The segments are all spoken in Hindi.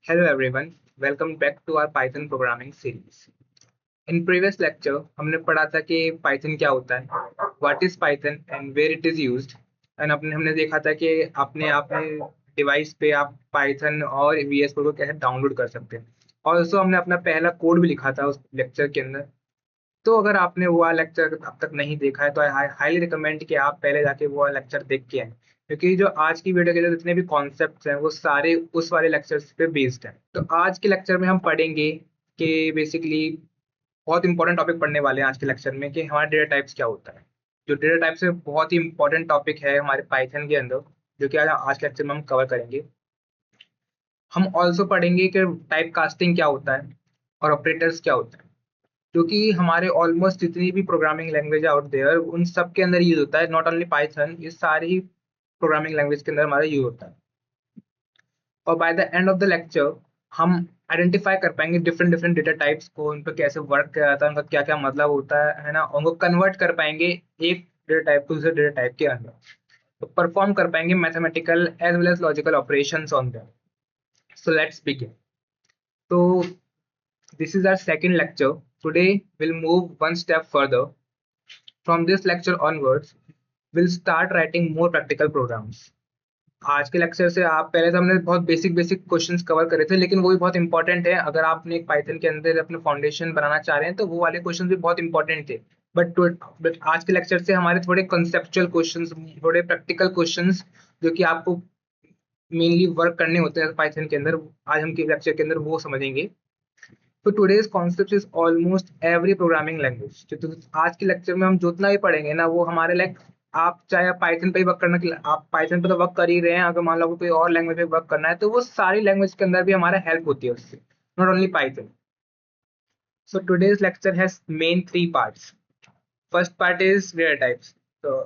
Hello everyone, welcome back to our Python programming series. In previous lecture, हमने पढ़ा था कि Python क्या होता है, what is Python and where it is used, and हमने देखा था कि अपने डिवाइस पे आप Python और VS Code को कैसे डाउनलोड कर सकते हैं। ऑल्सो हमने अपना पहला कोड भी लिखा था उस लेक्चर के अंदर। तो अगर आपने वो वाला लेक्चर अब तक नहीं देखा है तो आई हाईली रिकमेंड कि आप पहले जाके वो वाला लेक्चर देख के आए, क्योंकि जो आज की वीडियो के जो जितने भी कॉन्सेप्ट्स हैं वो सारे उस वाले लेक्चर्स पे बेस्ड हैं। तो आज के लेक्चर में हम पढ़ेंगे कि बेसिकली बहुत इंपॉर्टेंट टॉपिक पढ़ने वाले हैं आज के लेक्चर में कि हमारा डेटा टाइप्स क्या होता है। जो डेटा टाइप्स है बहुत ही इंपॉर्टेंट टॉपिक है हमारे पाइथन के अंदर, जो कि आज के लेक्चर में हम कवर करेंगे। हम ऑल्सो पढ़ेंगे कि टाइप कास्टिंग क्या होता है और ऑपरेटर्स क्या होता है, क्योंकि हमारे ऑलमोस्ट जितनी भी प्रोग्रामिंग लैंग्वेज आउट देयर उन सब के अंदर यूज होता है। नॉट ओनली पाइथन, ये सारी प्रोग्रामिंग लैंग्वेज के अंदर हमारा यूज होता है। और by the end of the lecture हम आइडेंटिफाई कर पाएंगे डिफरेंट डिफरेंट डेटा टाइप्स को, उन पर कैसे वर्क किया जाता है, उनका क्या क्या मतलब होता है ना, उनको कन्वर्ट कर पाएंगे एक डेटा टाइप को दूसरे डेटा टाइप के अंदर। तो परफॉर्म कर पाएंगे mathematical as well as logical operations on them. So let's begin. तो this is our second lecture. Today we'll move one step further. From this lecture onwards, we'll start writing more practical programs. आज के लेक्चर से आप पहले तो हमने बहुत बेसिक बेसिक क्वेश्चंस कवर करे थे, लेकिन वो भी बहुत इंपॉर्टेंट है। अगर आपने एक पाइथन के अंदर अपने फाउंडेशन बनाना चाह रहे हैं तो वो वाले क्वेश्चंस भी बहुत इंपॉर्टेंट थे। बट आज के लेक्चर से हमारे थोड़े कंसेप्चुअल क्वेश्चंस, थोड़े प्रैक्टिकल क्वेश्चंस जो कि आपको मेनली वर्क करने होते हैं पाइथन के अंदर, आज हम के लेक्चर के अंदर वो समझेंगे। तो today's concept is almost every programming language. तो आज के लेक्चर में हम जितना भी पढ़ेंगे ना वो हमारे लाइक, आप चाहे आप पाइथन पे ही वर्क करना, आप पाइथन पे तो वर्क कर ही रहे हैं, अगर मान लो आपको कोई और लैंग्वेज पे वर्क करना है तो वो सारी लैंग्वेज के अंदर भी हमारा हेल्प होती है उससे, not only Python. So today's lecture has main three parts. First part is data types. तो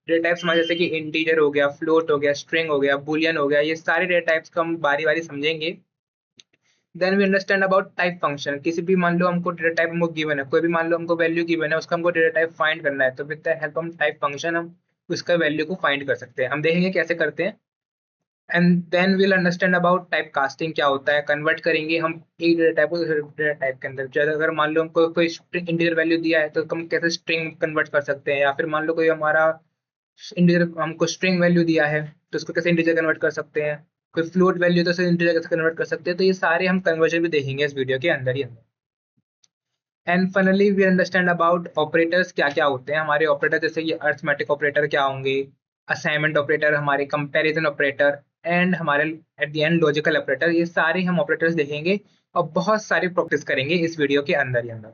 डेटा टाइप्स हमारे जैसे कि इंटीजर हो गया, फ्लोट हो गया, स्ट्रिंग हो गया, बुलियन हो गया, ये सारे डेटा टाइप्स को हम बारी बारी समझेंगे। Then we understand about type function. किसी भी मान लो हमको डेटा टाइप हमको गिवन है, कोई भी मान लो हमको वैल्यू गिवन है, उसका हमको डेटा टाइप फाइंड करना है, तो विद द हेल्प हम टाइप फंक्शन हम उसका वैल्यू को फाइंड कर सकते हैं। हम देखेंगे कैसे करते हैं। And then we'll understand about type casting क्या होता है। कन्वर्ट करेंगे हम एक डेटा टाइप को दूसरे डेटा टाइप के अंदर। जैसे अगर मान लो हमको कोई इंटीजर वैल्यू दिया है तो हम कैसे स्ट्रिंग कन्वर्ट कर सकते हैं, या फिर मान लो कोई हमारा इंटीजर हमको स्ट्रिंग वैल्यू दिया है तो उसको कैसे इंटीजर कन्वर्ट कर सकते हैं, कोई फ्लोट वैल्यू तो उसे इंटीजर कैसे कन्वर्ट कर सकते हैं। तो ये सारे हम कन्वर्जन भी देखेंगे इस वीडियो के अंदर ही अंदर। And finally we understand about operators क्या क्या होते हैं हमारे ऑपरेटर, जैसे ये अर्थमेटिक ऑपरेटर क्या होंगे, असाइनमेंट ऑपरेटर, हमारे कंपैरिजन ऑपरेटर, एंड हमारे eight the and logical operator. ये सारे हम ऑपरेटर्स देखेंगे और बहुत सारी प्रैक्टिस करेंगे इस वीडियो के अंदर ही अंदर।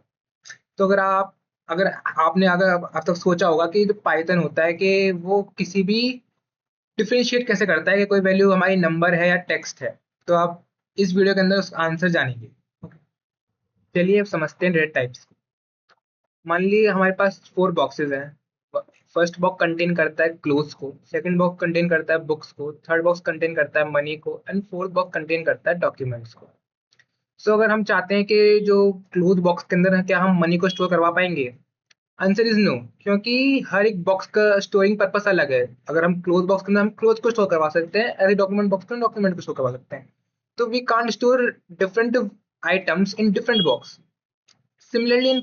तो अगर आपने अगर अब तक सोचा होगा कि जो पाइथन होता है कि वो किसी भी डिफरेंशिएट कैसे करता है कि कोई वैल्यू हमारी नंबर है या टेक्स्ट है, तो आप इस वीडियो के अंदर उसका आंसर जानेंगे। चलिए अब समझते हैं डेटा टाइप्स। मान लीजिए हमारे पास फोर बॉक्सेस हैं। फर्स्ट बॉक्स कंटेन करता है क्लोथ्स को, सेकंड बॉक्स कंटेन करता है बुक्स को, थर्ड बॉक्स कंटेन करता है मनी को, एंड फोर्थ बॉक्स कंटेन करता है डॉक्यूमेंट्स को। सो अगर हम चाहते हैं कि जो क्लोथ बॉक्स के अंदर है क्या हम मनी को स्टोर करवा पाएंगे, आंसर इज नो, क्योंकि हर एक बॉक्स का स्टोरिंग पर्पस अलग है। अगर हम क्लोथ बॉक्स के अंदर हम क्लोथ को स्टोर करवा सकते हैं, ऐसे डॉक्यूमेंट बॉक्स के अंदर डॉक्यूमेंट को स्टोर करवा सकते हैं। तो we can't store different items in different box. Similarly in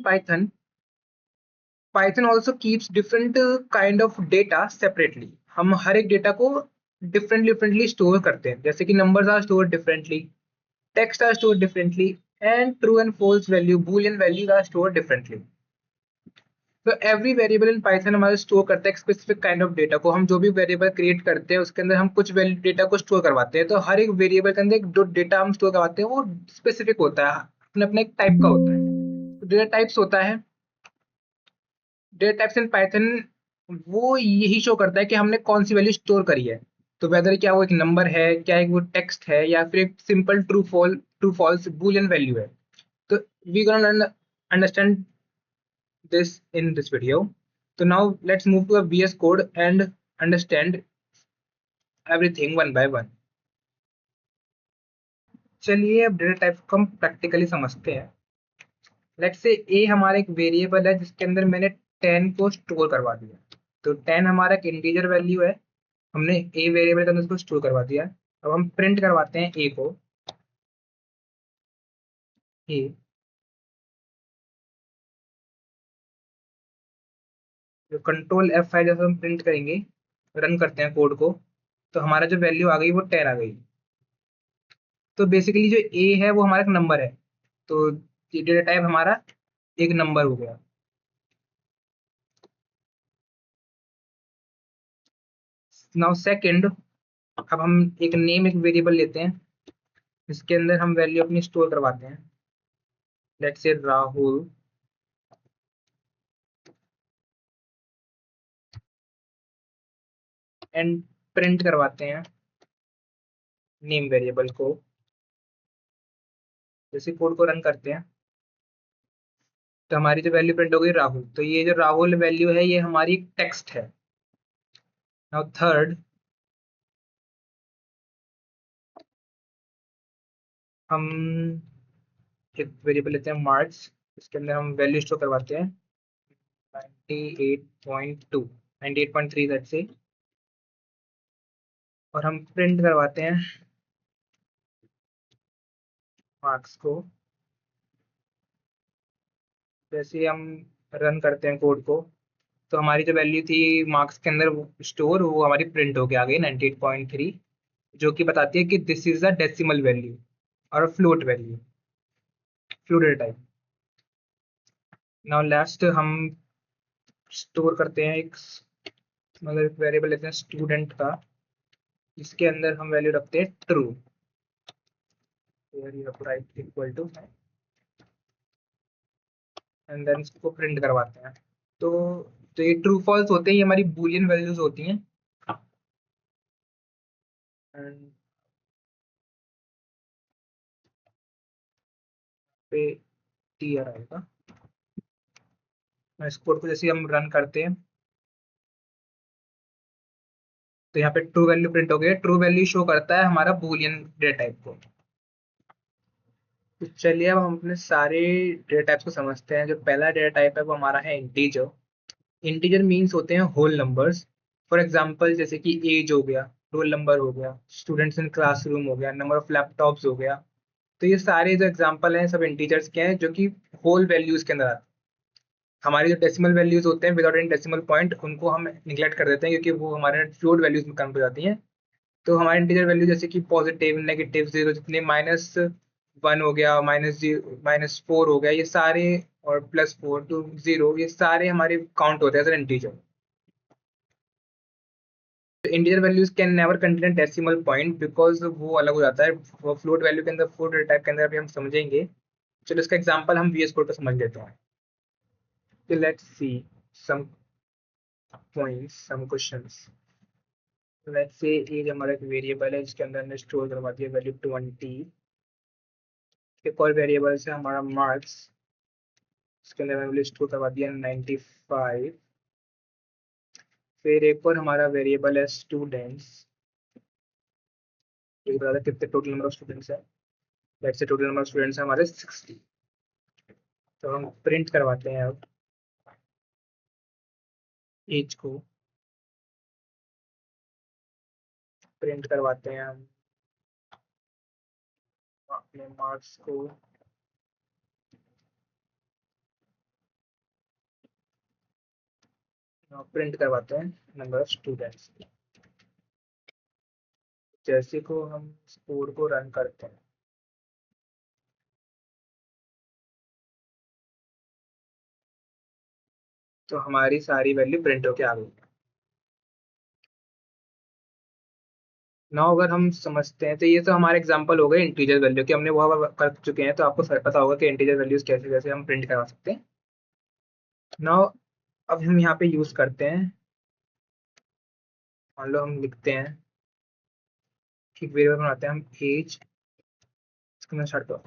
Python also keeps different kind of data separately. हम हर एक डेटा को डिफरेंटली स्टोर करते हैं, जैसे कि numbers are store differently, text are store differently, and true and false value, Boolean values are store differently. तो एवरी वेरिएबल इन पाइथन हमारा स्टोर करता है एक स्पेसिफिक काइंड ऑफ डेटा को। हम जो भी वेरिएबल क्रिएट करते हैं उसके अंदर हम कुछ डेटा को स्टोर करवाते हैं। तो हर एक वेरिएबल के अंदर एक जो डेटा हम स्टोर करवाते हैं वो स्पेसिफिक होता है, अपने अपने एक टाइप का होता है। तो डेटा टाइप्स होता है, डेटा टाइप्स इन पाइथन वो यही शो करता है कि हमने कौन सी वैल्यू स्टोर करी है। तो वेदर क्या वो एक नंबर है, क्या एक वो टेक्स्ट है, या फिर एक simple true false Boolean value है। तो we gonna understand this in this video. So now let's move to a VS Code and understand everything one by one. चलिए अब डेटा टाइप को हम प्रैक्टिकली समझते हैं। लेट्स से ए हमारा एक वेरिएबल है जिसके अंदर मैंने 10 को स्टोर करवा दिया। तो 10 हमारा एक इंटीजर वैल्यू है, हमने ए वेरिएबल के अंदर उसको स्टोर करवा दिया। अब हम प्रिंट करवाते हैं ए को। ए, जो कंट्रोल F5 जब हम प्रिंट करेंगे, रन करते हैं कोड को, तो हमारा जो वैल्यू आ गई वो 10 आ गई। तो बेसिकली जो ए है वो हमारा एक नंबर है, तो डेटा टाइप हमारा एक नंबर हो गया। नाउ सेकंड, अब हम एक नेम, एक वेरिएबल लेते हैं, इसके अंदर हम वैल्यू अपनी स्टोर करवाते हैं। Let's say Rahul, and print करवाते हैं नेम वेरिएबल को। जैसे कोड को रन करते हैं तो हमारी जो वैल्यू प्रिंट हो गई राहुल, तो ये जो राहुल वैल्यू है ये हमारी टेक्स्ट है। नाउ थर्ड, हम एक वेरिएबल लेते हैं मार्क्स, इसके अंदर हम वैल्यू स्टोर करवाते हैं 98.2, 98.3 दैट से, और हम प्रिंट करवाते हैं मार्क्स को। जैसे हम रन करते हैं कोड को, तो हमारी जो वैल्यू थी मार्क्स के अंदर स्टोर, वो हमारी प्रिंट होके आ गई 98.3, जो कि बताती है कि this is a decimal value और float value, floated type. Now last, हम स्टोर करते हैं एक, मतलब एक वेरिएबल लेते हैं स्टूडेंट का, जिसके अंदर हम वैल्यू रखते हैं true, right equal to, and then इसको प्रिंट करवाते हैं। तो तो ये ट्रू फॉल्स होते हैं, ये हमारी बूलियन वैल्यूज होती हैं। एंड पे टीआर आएगा। इस कोड को जैसे हम रन करते हैं तो यहाँ पे ट्रू वैल्यू प्रिंट हो गई है। ट्रू वैल्यू शो करता है हमारा बूलियन डेटा टाइप को। तो चलिए अब हम अपने सारे डेटा टाइप्स को समझते हैं। जो पहला डेटा टाइप है वो हमारा है इंटीजर। इंटीजर मीन्स होते हैं होल नंबर्स। फॉर एग्जांपल जैसे कि एज हो गया, रोल नंबर हो गया, स्टूडेंट्स इन क्लासरूम हो गया, नंबर ऑफ लैपटॉप्स हो गया। तो ये सारे जो एग्जांपल हैं सब इंटीजर्स के हैं, जो कि होल वैल्यूज के अंदर आते हैं। हमारे जो डेसिमल वैल्यूज होते हैं विदाउट एनी डेसिमल पॉइंट, उनको हम निगलेक्ट कर देते हैं, क्योंकि वो हमारे फ्लोट वैल्यूज में कन्वर्ट हो जाती हैं। तो हमारे इंटीजर वैल्यू जैसे कि पॉजिटिव, नेगेटिव, जीरो, जितने -1 हो गया, -4 हो गया, ये सारे, और +4 टू 0, ये सारे हमारे काउंट होते हैं एज एन इंटीजर। तो integer values can never contain decimal point, because वो अलग हो जाता है। वो फ्लोट वैल्यू के अंदर, फ्लोट टाइप के अंदर भी हम समझेंगे। चलो इसका एग्जांपल हम VS कोड का समझ लेते हैं। तो let's see some points, some questions. Let's say as हमारा एक वेरिएबल है जिसके अंदर हमने स्टोर करवा दिया वैल्यू 20। एक और वेरिएबल है हमारा मार्क्स, इसके अंदर मैंने स्टोर करवा दिया 95। फिर एक और हमारा वेरिएबल है स्टूडेंट्स, जो बता रहा है कितने टोटल नंबर ऑफ स्टूडेंट्स है। Let's say total number of students है हमारे 60। तो हम प्रिंट करवाते हैं अब एज को, प्रिंट करवाते हैं हम अपने मार्क्स को, प्रिंट करवाते हैं नंबर ऑफ स्टूडेंट्स। जैसे को हम इस कोड को रन करते हैं तो हमारी सारी वैल्यू प्रिंट होके आ गई। नाउ अगर हम समझते हैं, तो ये तो हमारे एग्जांपल हो गए इंटीजर वैल्यू के, हमने वो कर चुके हैं, तो आपको पता होगा कि इंटीजर वैल्यूज कैसे कैसे हम प्रिंट करवा सकते हैं। नाउ अब हम यहाँ पे यूज करते हैं, मान लो हम लिखते हैं कि वेरिएबल बनाते हैं हम एज, इसके अंदर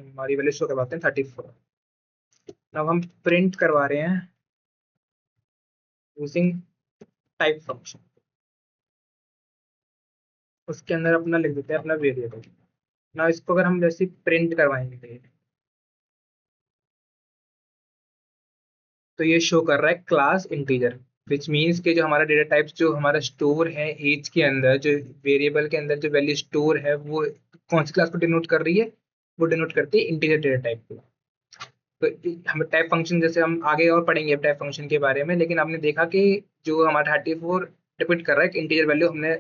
हमारी वैल्यू शो करवाते हैं 34। अब हम प्रिंट करवा रहे हैं यूजिंग टाइप फंक्शन, उसके अंदर अपना लिख देते हैं अपना वेरिएबल। ना इसको अगर हम जैसे प्रिंट करवाएंगे तो ये शो कर रहा है क्लास इंटीजर, विच मीन्स कि जो हमारा डेटा टाइप्स जो हमारा स्टोर है एज के अंदर, जो वेरिएबल के अंदर जो वैल्यू स्टोर है वो कौन सी क्लास को डिनोट कर रही है, वो डिनोट करती है इंटीजर डेटा टाइप को। तो हम टाइप फंक्शन जैसे हम आगे और पढ़ेंगे टाइप फंक्शन के बारे में, लेकिन आपने देखा कि जो हमारा 34 डिपेंड कर रहा है कि इंटीजर वैल्यू हमने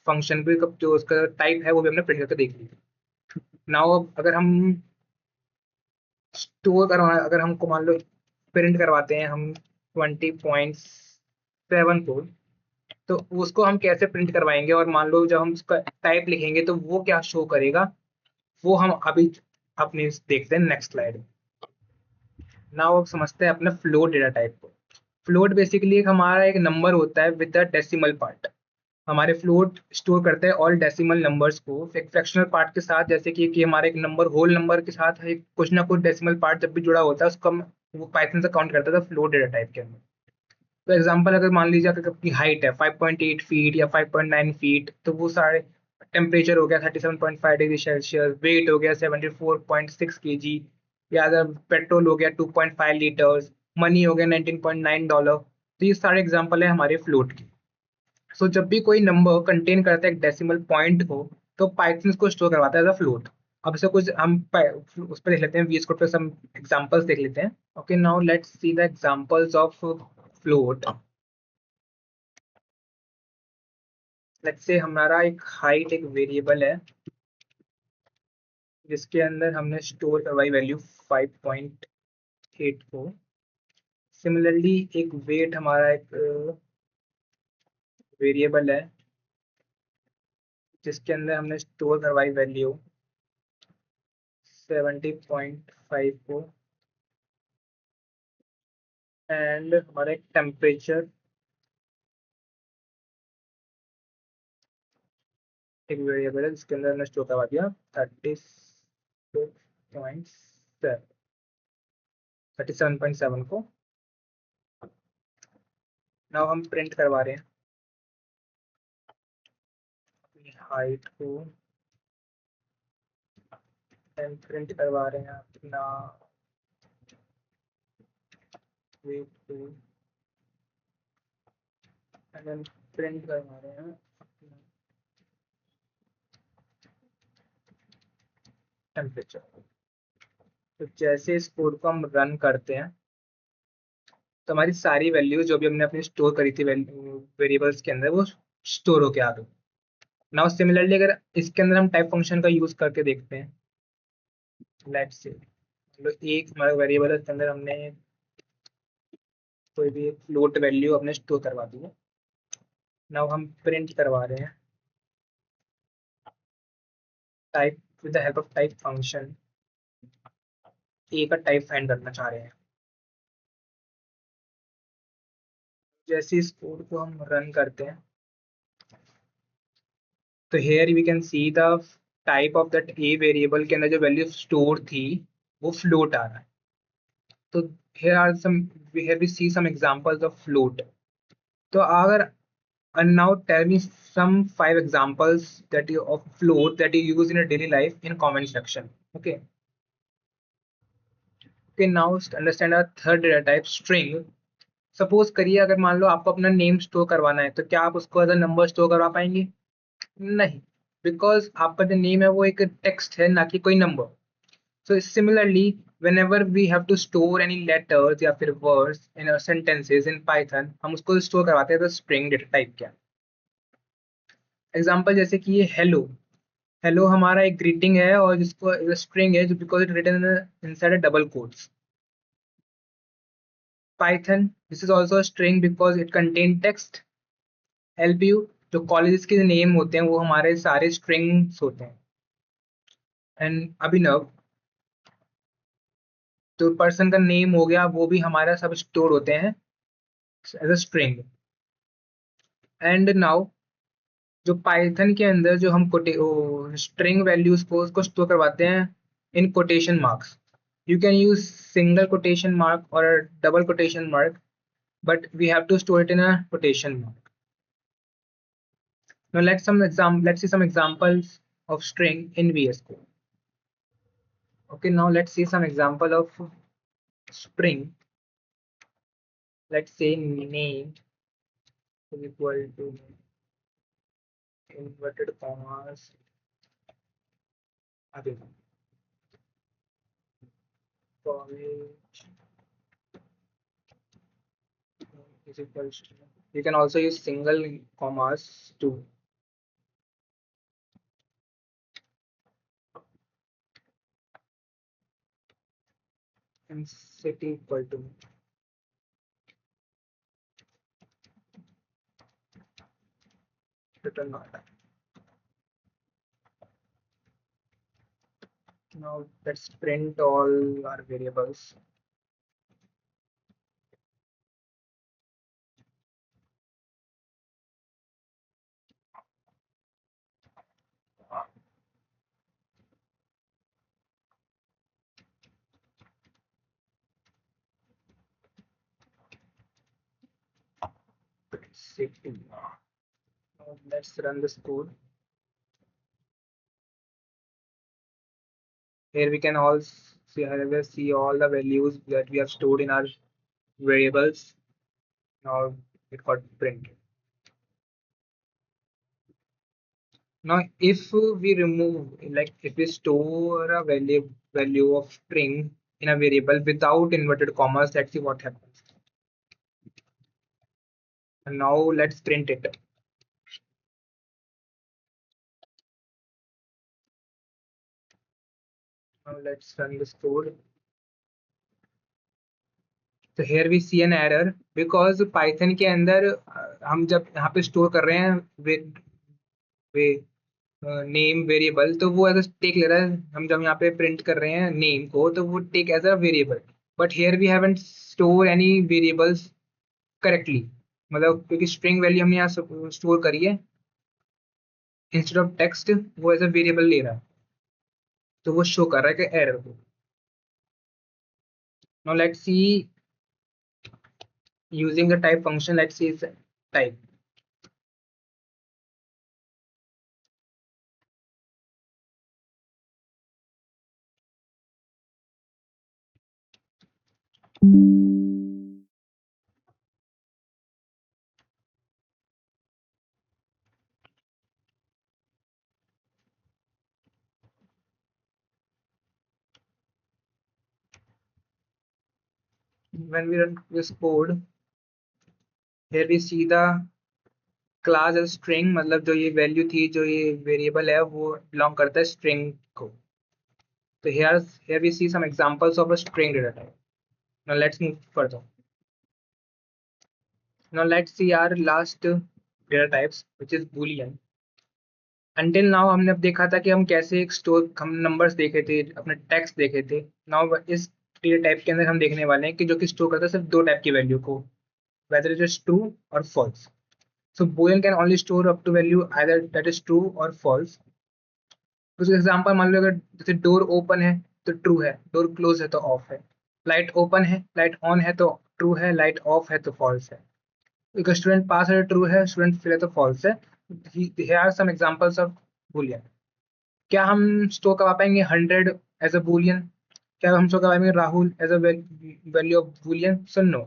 फंक्शन भी जो उसका टाइप है वो भी हमने प्रिंट करके देख लिया। नाउ अब अगर हम स्टोर करवा अगर हमको मान लो प्रिंट करवाते हैं हम 20.7 को, तो उसको हम कैसे प्रिंट करवाएंगे, और मान लो जब हम उसका टाइप लिखेंगे तो वो क्या शो करेगा, वो हम अभी अपने देखते हैं नेक्स्ट स्लाइड। नाउ अब समझते हैं अपने फ्लोट डेटा टाइप को। फ्लोट बेसिकली एक हमारा एक नंबर होता है विद द डेसिमल पार्ट। हमारे फ्लोट स्टोर करते हैं ऑल डेसिमल नंबर्स को एक फ्रैक्शनल पार्ट के साथ, जैसे कि हमारे एक नंबर होल नंबर के साथ एक कुछ ना कुछ डेसिमल पार्ट जब भी जुड़ा होता है उसको हम वो पाइथन से काउंट करता था फ्लोट डेटा टाइप के अंदर। तो एग्जांपल अगर मान लीजिए अगर आपकी हाइट है 5.8 फीट या 5.9 फीट, तो वो सारे टेम्परेचर हो गया 37.5 डिग्री सेल्सियस, वेट हो गया 74.6 केजी, या अगर पेट्रोल हो गया 2.5 लीटर्स, मनी हो गया $19.9। तो ये सारे एग्जांपल है हमारे फ्लोट के। सो जब भी कोई नंबर कंटेन करता है एक डेसिमल पॉइंट को, तो पाइथन को स्टोर करवाता है एज अ फ्लोट। अब से कुछ हम उस पर देख लेते हैं, वीएस कोड पे सम एग्जांपल्स देख लेते हैं। Okay, now let's see the examples of float. Let's say हमारा एक हाइट एक वेरिएबल है जिसके अंदर हमने स्टोर करवाई वैल्यू 5.8 को। सिमिलरली एक वेट हमारा एक वेरिएबल है जिसके अंदर हमने स्टोर करवाई वैल्यू 70.5 को। एंड हमारा एक टेम्परेचर एक वेरिएबल है जिसके अंदर हमने स्टोर करवा दिया 37.7 को। नाउ हम प्रिंट करवा रहे हैं अपनी हाइट को, एंड प्रिंट करवा रहे हैं अपना वेट को, एंड देन प्रिंट करवा रहे हैं अपना टेम्परेचर। तो जैसे इस कोड को हम रन करते हैं तो हमारी सारी वैल्यूज जो भी हमने अपनी स्टोर करी थी वेरिएबल्स के अंदर वो स्टोर होके आ गई। नाउ सिमिलरली अगर इसके अंदर हम टाइप फंक्शन का यूज करके देखते हैं, लेट्स से मतलब एक हमारा वेरिएबल है उसके अंदर हमने कोई भी एक फ्लोट वैल्यू अपने स्टोर करवा दी है। नाउ हम प्रिंट करवा रहे हैं type with the help of type function, A का टाइप फाइंड करना चाह रहे हैं। जैसे इस कोड को हम रन करते हैं तो here we can see the type of that a variable के अंदर जो वैल्यू स्टोर थी वो फ्लोट आ रहा है। तो here are some here we see some examples of float. तो अगर and now tell me some 5 examples that you of float that you use in your daily life in comment section. Okay. Okay, now understand our third data type string. Suppose करिए अगर मान लो आपको अपना नेम स्टोर करवाना है तो क्या आप उसको एज अ नंबर स्टोर करवा पाएंगे? नहीं, बिकॉज आपका जो नेम है वो एक टेक्स्ट है ना कि कोई number. So similarly, whenever we have to store any letters या फिर words in our sentences in Python, हम उसको स्टोर करवाते हैं तो string data type क्या। एग्जाम्पल जैसे कि ये हेलो, हेलो हमारा एक ग्रीटिंग है और जिसको स्ट्रिंग है जो because it written inside a double quotes. Python this is also string because it contain text. Help you जो कॉलेजेस के नेम होते हैं वो हमारे सारे स्ट्रिंग्स होते हैं। एंड अभिनव जो पर्सन का नेम हो गया वो भी हमारा सब स्टोर होते हैं as a string. And now जो पाइथन के अंदर जो हम स्ट्रिंग वैल्यूज को उसको स्टोर करवाते हैं in quotation marks. You can use single quotation mark और double quotation mark, but we have to store it in a quotation mark. Now let's see some examples of string in VS Code. Okay, now let's see some example of string. Let's say name is equal to inverted commas. Okay. college is equals to, you can also use single commas too. And city equal to return not. Now let's print all our variables. City. Now let's run this code. Here we can all see all the values that we have stored in our variables. Now it got printed. Now if we remove, like if we store a value of string in a variable without inverted commas, let's see what happens. And now let's print it. Now let's run this code. तो here we see an error because Python के अंदर हम जब यहाँ पे स्टोर कर रहे हैं वे नेम वेरिएबल, तो वो एज अ टेक ले रहा है। हम जब यहाँ पे प्रिंट कर रहे हैं नेम को, तो वो take as a variable, but here we haven't store any variables correctly. मतलब क्योंकि स्ट्रिंग वैल्यू हमने यहाँ स्टोर करी है इंस्टेड ऑफ टेक्स्ट, वो एज अ वेरिएबल ले रहा है, तो वो शो कर रहा है कि एरर को। Now let's C using the type function, let's see its type. When we run this code, here we see the class as string, मतलब जो ये वैल्यू थी, जो ये वेरिएबल है, वो बिलोंग करता है स्ट्रिंग को। तो here we see some examples of a string data type. Now let's move further. Now let's see our last data types, which is boolean. Until now हमने अब देखा था कि हम कैसे एक स्टोर, हम नंबर्स देखे थे, अपने टेक्स्ट देखे थे। नाउ इस डेटा टाइप के अंदर हम देखने वाले हैं कि जो कि स्टोर करता है सिर्फ दो टाइप की वैल्यू को, whether it is true or false. So boolean can only store up to value either that is true or false. कुछ एग्जांपल मान लो, अगर जैसे डोर ओपन है तो ट्रू है, डोर क्लोज है तो ऑफ है, लाइट ओपन है, लाइट ऑन है तो ट्रू है, लाइट ऑफ है तो फॉल्स है। एक स्टूडेंट पास है तो ट्रू है, स्टूडेंट फेल है तो फॉल्स है। Here are some examples of Boolean. क्या हम स्टोर करवा पाएंगे 100 एज अ बूलियन? क्या हम स्टोर करवा पाएंगे Rahul as a value of Boolean? So no,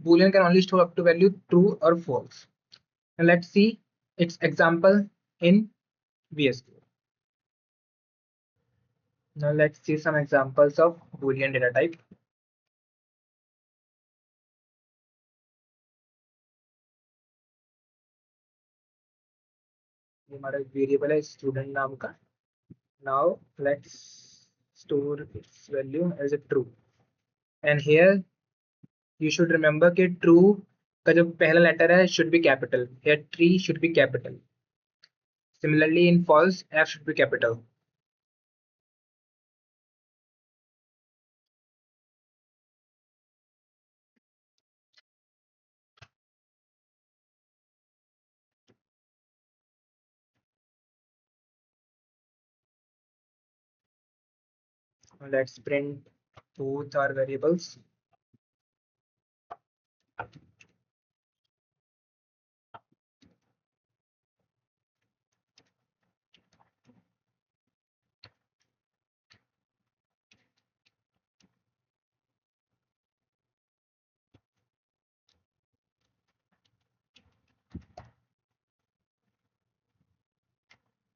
boolean can only store up to value true or false. And let's see its example in VS Code. Now let's see some examples of boolean data type. ये हमारा वेरिएबल है स्टूडेंट नाम का। Now let's store its value as a true. And here you should remember कि true का जो पहला लेटर है should be capital. Here tree should be capital. Similarly in false, F should be capital. Now let's print both our variables.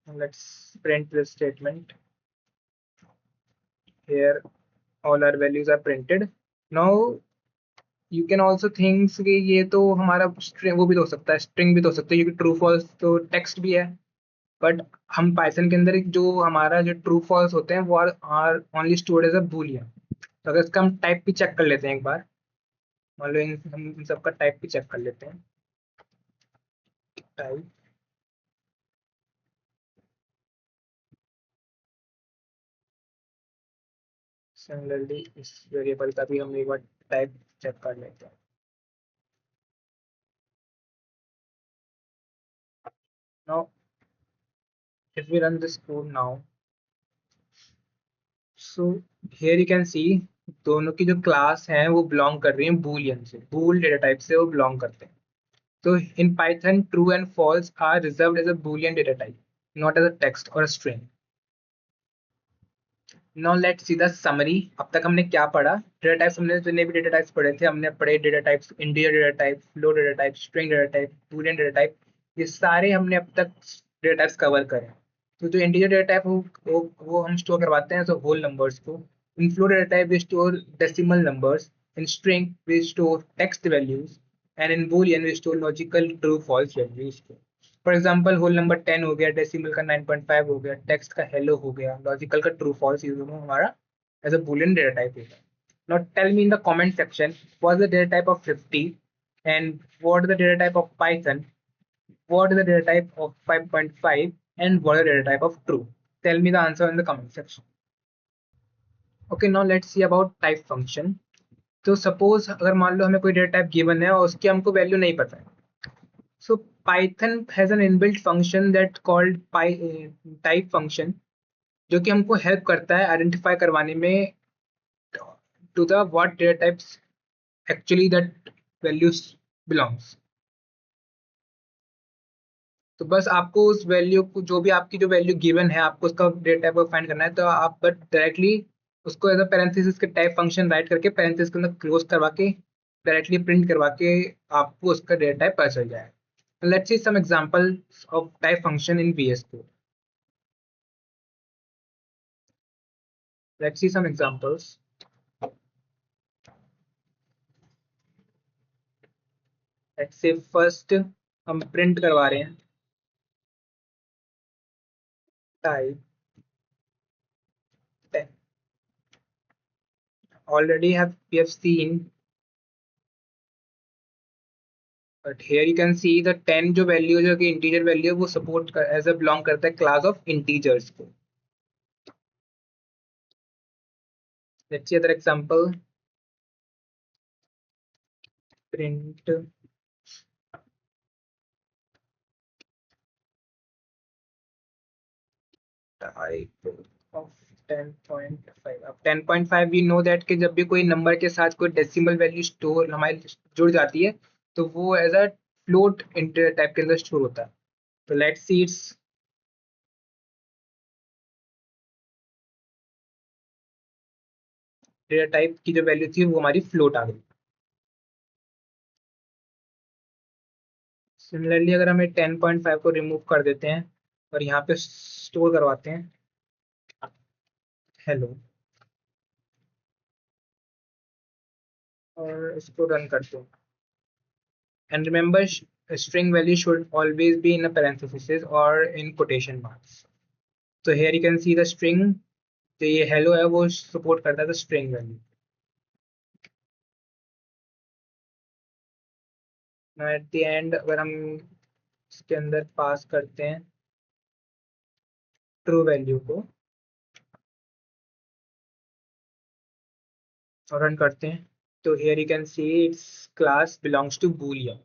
Now let's print this statement. Here all our values are printed. Now you can also think कि ये तो हमारा string वो भी तो हो सकता है, string भी तो हो सकता है, क्योंकि ट्रू फॉल्स तो टेक्स्ट भी है। बट हम पाइथन के अंदर जो हमारा जो ट्रू फॉल्स होते हैं वो are only stored as a Boolean. तो अगर इसका हम टाइप भी चेक कर लेते हैं एक बार, मान लो हम इन सबका टाइप भी चेक कर लेते हैं। टाइप सिमिलरली इस वेरिएबल का भी हम एक बार टाइप चेक कर लेते हैं। Now if we run this code now, so here you can see दोनों की जो क्लास है वो बिलोंग कर रही है बूलियन से, बूल डेटा टाइप से वो बिलोंग करते हैं। तो in Python true and false are reserved as a Boolean data type, not as a text और string. Now let's see the summary. अब तक हमने क्या पढ़ा? डेटा टाइप्स, हमने जितने भी डेटा टाइप्स पढ़े थे हमने पढ़े data types, integer data type, float data type, string data type, Boolean data type, ये सारे हमने अब तक डेटा टाइप्स कवर करे। तो जो इंटीजर डेटा टाइप वो हम स्टोर करवाते हैं तो होल नंबर्स को। In float data type we store decimal numbers, in string we store text values, and in boolean we store logical true false values को। फॉर एग्जाम्पल होल नंबर 10 हो गया, डेसिमल का 9.5 हो गया, टेक्स्ट का हेलो हो गया, लॉजिकल का ट्रू फॉल्स, ये दोनों हमारा as a Boolean data type होगा। Now tell me in the comment section what is the data type of 50 and what is the data type of Python, what is the data type of 5.5 and what is the data type of true. Tell me the answer in the comment section. Okay, now let's see about type function. तो सपोज अगर मान लो हमें कोई डेटा टाइप गिवन है और उसकी हमको वैल्यू नहीं पता है, so python has an inbuilt function that called type function, जो कि हमको हेल्प करता है आइडेंटिफाई करवाने में to the what data types actually that values belongs. तो बस आपको उस वैल्यू को, जो भी आपकी जो वैल्यू गिवन है, आपको उसका डेटा टाइप फाइंड करना है, तो आप बस डायरेक्टली उसको एज अ पैरेंथेसिस के टाइप फंक्शन राइट करके पैरेंथेसिस के अंदर क्लोज करवा के डायरेक्टली प्रिंट करवा के आपको उसका डेटा टाइप पता चल जाएगा। Let's see some examples of type function in VS Code. Let's see some examples. Let's say first हम प्रिंट करवा रहे हैं type 10. Already we have seen, but here you can see the 10 जो वैल्यू जो कि इंटीजर वैल्यू है वो सपोर्ट कर एज अ बिलोंग करता है क्लास ऑफ इंटीजर्स को। Let's see other example. Print type of 10.5. अब 10.5 we know that कि जब भी कोई नंबर के साथ कोई डेसिमल वैल्यू स्टोर हमारी जुड़ जाती है तो वो as a float inter type के अंदर स्टोर होता है। तो let's see its data type की जो वैल्यू थी वो हमारी फ्लोट आ गई। सिमिलरली अगर हमें 10.5 को रिमूव कर देते हैं और यहाँ पे स्टोर करवाते हैं हेलो और इसको रन करते हैं, and remember string value should always be in a parenthesis or in quotation marks. So here you can see the string, तो ये hello है वो support करता है the string value. Now at the end अगर हम इसके अंदर पास करते हैं ट्रू वैल्यू को और रन करते हैं तो here you can see its class belongs to boolean.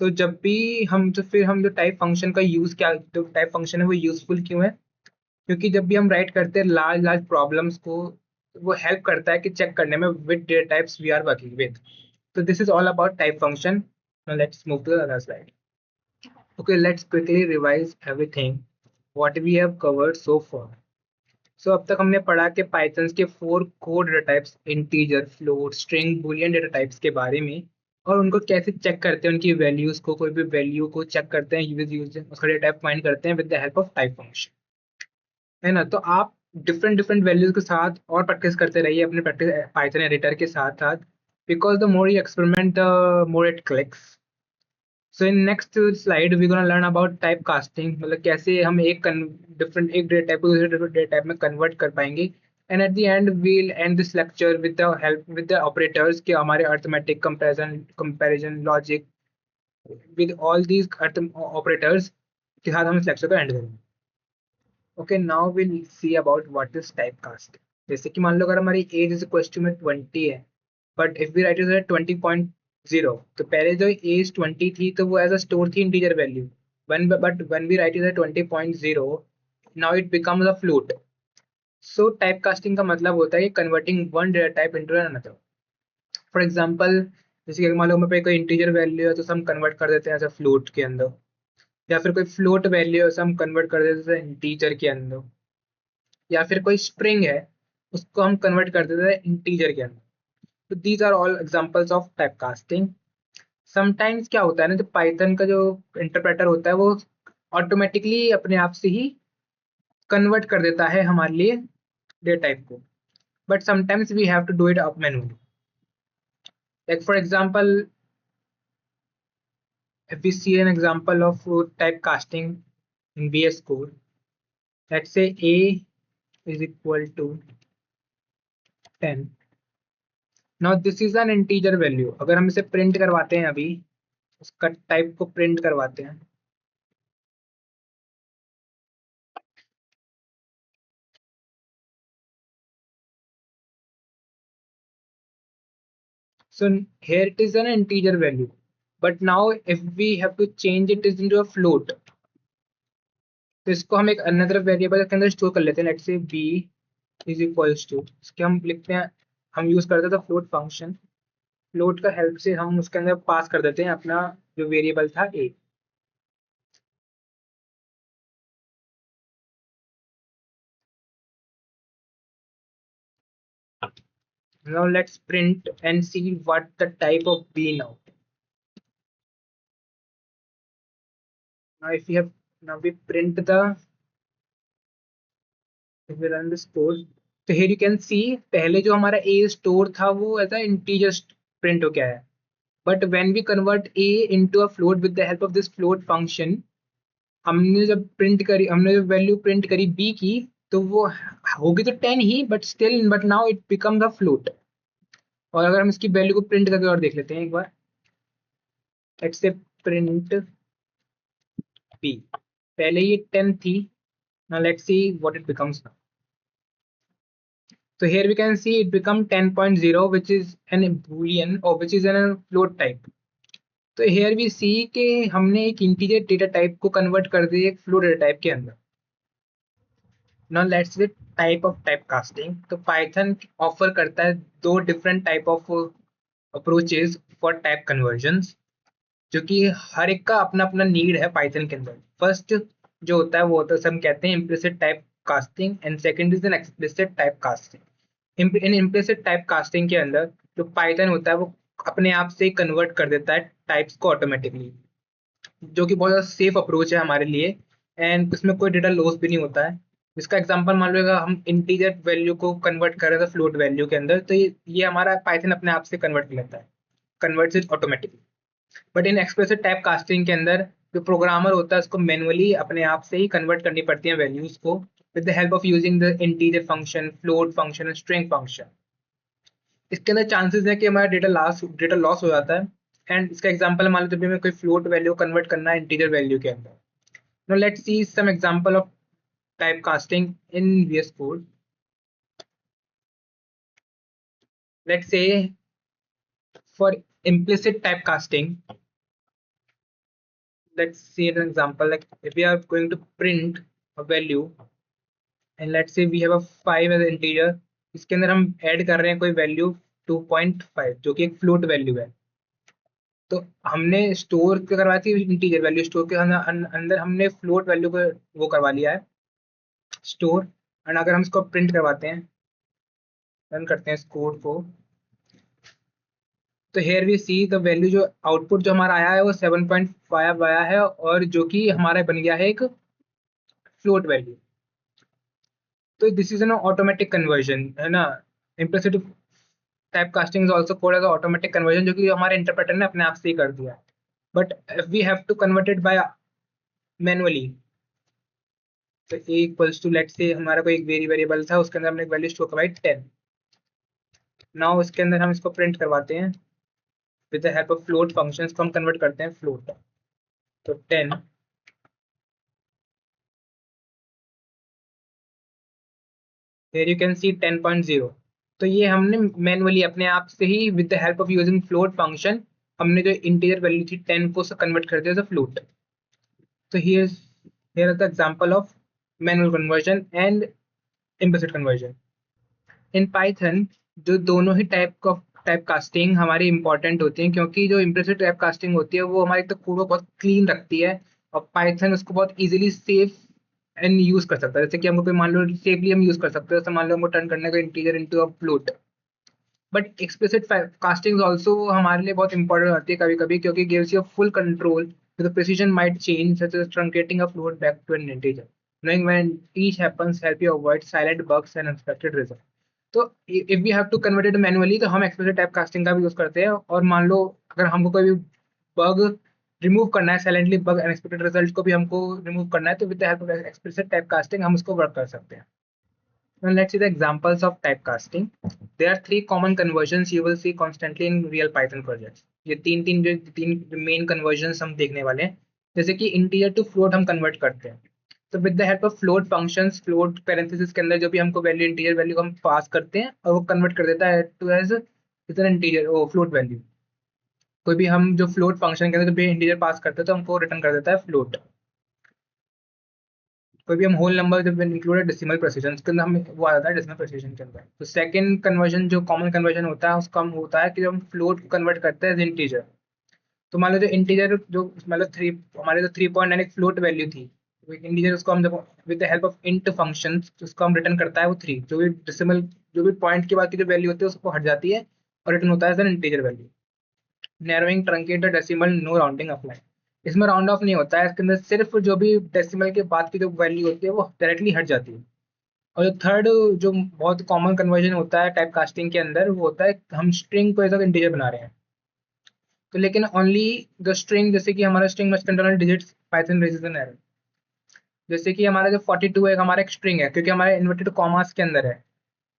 तो जब भी हम जो फिर हम जो टाइप फंक्शन का यूज क्या, जो टाइप फंक्शन है वो यूजफुल क्यों है? क्योंकि जब भी हम राइट करते हैं लार्ज लार्ज प्रॉब्लम्स को, वो हेल्प करता है कि चेक करने में with data types we are working with. So this is all about type function. Now let's move to the other slide. Okay, let's quickly revise everything what we have covered so far. So अब तक हमने पढ़ा कि पाइथन के 4 core data types, integer, float, string, Boolean data types के बारे में, और उनको कैसे चेक करते हैं, उनकी वैल्यूज को, कोई भी वैल्यू को चेक करते हैं यूज उसका डेटा टाइप फाइंड करते हैं with the help of type function, है ना। तो आप डिफरेंट डिफरेंट वैल्यूज के साथ और प्रैक्टिस करते रहिए अपने प्रैक्टिस पाइथन एडिटर के साथ साथ, because the more you experiment the more it clicks. So in next slide we gonna learn about type casting, मतलब कैसे हम एक डेटा टाइप को दूसरे डेटा टाइप में कन्वर्ट कर पाएंगे. And at the end we'll end this lecture with the help with the operators के हमारे arithmetic comparison logic with all these operators के साथ हम इस लेक्चर को एंड करेंगे. Okay, now will see about what is type cast. जैसे कि मान लो अगर हमारी एज इज इक्वल टू में 20 है, but if we write it 20.0, तो पहले जो एज 20 थी तो वो एज अ स्टोर थी integer value. But when we write it 20.0, now it becomes a float. So type casting का मतलब होता है converting one data type into another. For example, जैसे कि मान लो हमें पे कोई इंटीजर वैल्यू है तो हम कन्वर्ट कर देते हैं एज अ फ्लोट के अंदर, या फिर कोई फ्लोट वैल्यू है तो हम कन्वर्ट कर देते हैं इंटीजर के अंदर, या फिर कोई स्ट्रिंग है उसको हम कन्वर्ट कर देते हैं इंटीजर के अंदर. तो these are all examples of type casting. Sometimes क्या होता है ना, जो पाइथन का जो इंटरप्रेटर होता है वो ऑटोमेटिकली अपने आप से ही कन्वर्ट कर देता है हमारे लिए डेटा टाइप को, but sometimes we have to do it up manually. Like for example, if we see an example of type casting in VS Code, let's say a is equal to 10. Now this is an integer value. अगर हम इसे प्रिंट करवाते हैं, अभी उसका टाइप को प्रिंट करवाते हैं, so here it is an integer value, but now if we have to change it is into a float, तो इसको हम एक अनदर वेरिएबल के अंदर स्टोर कर लेते हैं. Let's say b is equals to, इसके हम लिखते हैं, हम यूज करते थे फ्लोट फंक्शन. फ्लोट का हेल्प से हम उसके अंदर पास कर देते हैं अपना जो वेरिएबल था a. Now let's print and see what the type of b now. Now if we have, now we print the, if we run this code, तो here you can see पहले जो हमारा a store था वो एज अ इंटीजर प्रिंट हो गया है. But when we convert a into a float with the help of this float function, हमने जब वैल्यू प्रिंट करी b की, तो वो होगी तो 10 ही, but now it becomes a float. और अगर हम इसकी वैल्यू को प्रिंट करके और देख लेते हैं एक बार, लेट्स से प्रिंट b, पहले ये 10 थी. now let's see what it becomes now. So here we can see it become 10.0, which is an boolean or which is an float type. तो here we see कि हमने एक इंटीजर डेटा टाइप को कन्वर्ट कर दिया एक फ्लोट डेटा टाइप के अंदर. Now let's see type of type casting. तो पाइथन ऑफर करता है दो different type of approaches for type convergence, जो कि हर एक का अपना अपना नीड है पाइथन के अंदर. फर्स्ट जो होता है वो होता है, हम कहते हैं implicit type casting, and second is an explicit type casting. In implicit type casting के अंदर जो पाइथन होता है वो अपने आप से कन्वर्ट कर देता है टाइप्स को ऑटोमेटिकली, जो कि बहुत ज़्यादा सेफ अप्रोच है हमारे लिए, एंड उसमें कोई डेटा लॉस भी नहीं होता है. इसका एग्जांपल मान लो हम इंटीजर वैल्यू को कन्वर्ट कर रहे थे फ्लोट वैल्यू के अंदर, तो ये हमारा पाइथन अपने आप से कन्वर्ट कर लेता है, converts it automatically. But in explicit type casting के अंदर जो प्रोग्रामर होता है उसको मैनुअली अपने आप से ही कन्वर्ट करनी पड़ती है वैल्यूज को with the help of using the integer function, float function and string function. इसके अंदर चांसेस है कि हमारा डेटा लॉस हो जाता है. एंड इसका एग्जांपल मान लो जब भी हमें कोई फ्लोट वैल्यू कन्वर्ट करना है इंटीजर वैल्यू के अंदर. Now let's see some example of type casting in VS Code. Let's say for implicit type casting, let's see an example. Like if we are going to print a value and let's say we have a 5 as an integer, इसके अंदर हम ऐड कर रहे हैं कोई वैल्यू 2.5 जो कि एक फ्लोट वैल्यू है. तो हमने स्टोर करवाई थी इंटीजर वैल्यू, स्टोर के अंदर हमने फ्लोट वैल्यू को वो करवा लिया है स्टोर. एंड अगर हम इसको प्रिंट करवाते हैं, रन करते हैं इस कोड को, तो here we see the value, जो आउटपुट जो हमारा आया है वो 7.5 आया है, और जो कि हमारा बन गया है एक फ्लोट वैल्यू. तो this is an automatic conversion, है ना। Implicit type casting is also called as automatic conversion, जो कि हमारे इंटरप्रेटर ने अपने आप से ही कर दिया। But if we have to convert it by manually, तो a equals to, let's say हमारा कोई एक वेरिएबल था, उसके अंदर हमने एक वैल्यू स्टोर करवाई 10। नाउ उसके अंदर हम इसको प्रिंट करवाते हैं with the help of float functions को हम कन्वर्ट करते हैं फ्लोट। तो 10, हियर यू कैन सी 10.0। तो ये हमने मैनुअली अपने आप से ही with the help of using float function, हमने जो इंटीजर वैल्यू थी 10 को कन्वर्ट कर दिया एज अ फ्लोट। तो here is the example of manual conversion and implicit conversion in Python। जो दोनों ही टाइप कास्टिंग हमारी इंपॉर्टेंट होती हैं, क्योंकि जो इम्प्लिसिट टाइप कास्टिंग होती है वो हमारी तो कोड को बहुत क्लीन रखती है, और पाइथन उसको बहुत इजीली सेफ एंड यूज कर सकता है। जैसे कि हमको कोई मान लो सेफली हम यूज कर सकते हैं, जैसे मान लो हमको टर्न करने का integer into a float. But explicit casting also हमारे लिए बहुत इंपॉर्टेंट होती है कभी कभी, क्योंकि gives you full control, the precision might change, such as truncating a float back to an integer. Knowing when each happens help you avoid silent bugs and unexpected results. तो if we have to convert it manually, तो हम एक्सप्लिसिट टाइप कास्टिंग का भी यूज करते हैं। और मान लो अगर हमको कोई भी बग रिमूव करना है, साइलेंटली बग अनएक्सपेक्टेड रिजल्ट को भी हमको रिमूव करना है, तो with the help of explicit type casting हम उसको वर्क कर सकते हैं। Now let's see the examples of typecasting. There are three common conversions you will see constantly in real Python projects. ये तीन मेन कन्वर्जन हम देखने वाले हैं। जैसे कि इंटीजर टू फ्लोट हम कन्वर्ट करते हैं, तो with the help of float functions, float parenthesis के अंदर जो भी हमको वैल्यू इंटीजर वैल्यू को हम पास करते हैं, और वो कन्वर्ट कर देता है to as is an integer or float value. कोई भी हम जो फ्लोट फंक्शन के अंदर जो भी इंटीजर पास करते हैं, तो हमको रिटर्न कर देता है फ्लोट। कोई भी हम होल नंबर जब इंक्लूडेड डेसिमल प्रेसिजन के अंदर हम वो आ जाता है डेसिमल प्रेसिजन के अंदर। तो सेकंड कन्वर्जन जो कॉमन कन्वर्जन होता है उसका हम होता है कि जब हम फ्लोट को कन्वर्ट करते हैं इंटीजर। तो मान लो जो इंटीजर जो मान लो 3, हमारे जो 3.9 एक फ्लोट वैल्यू थी, इंटीजर उसको हम जब with the help of int function उसको हम रिटर्न करता है वो 3, जो भी डेसिमल जो भी पॉइंट के बाद की जो वैल्यू होती है उसको हट जाती है, और रिटर्न होता है integer value. Narrowing truncate the decimal, no rounding apply. इसमें राउंड ऑफ नहीं होता है, इसके अंदर सिर्फ जो भी डेसिमल के बाद की जो वैल्यू होती है वो डायरेक्टली हट जाती है। और जो थर्ड जो बहुत कॉमन कन्वर्जन होता है टाइप कास्टिंग के अंदर, वो होता है हम स्ट्रिंग को एज इंटीजर बना रहे हैं, तो लेकिन ओनली द स्ट्रिंग, जैसे कि हमारा string must contain digits, Python raises an error. जैसे कि हमारा जो 42 है हमारा एक स्ट्रिंग है, क्योंकि हमारे इन्वर्टेड कॉमास के अंदर है,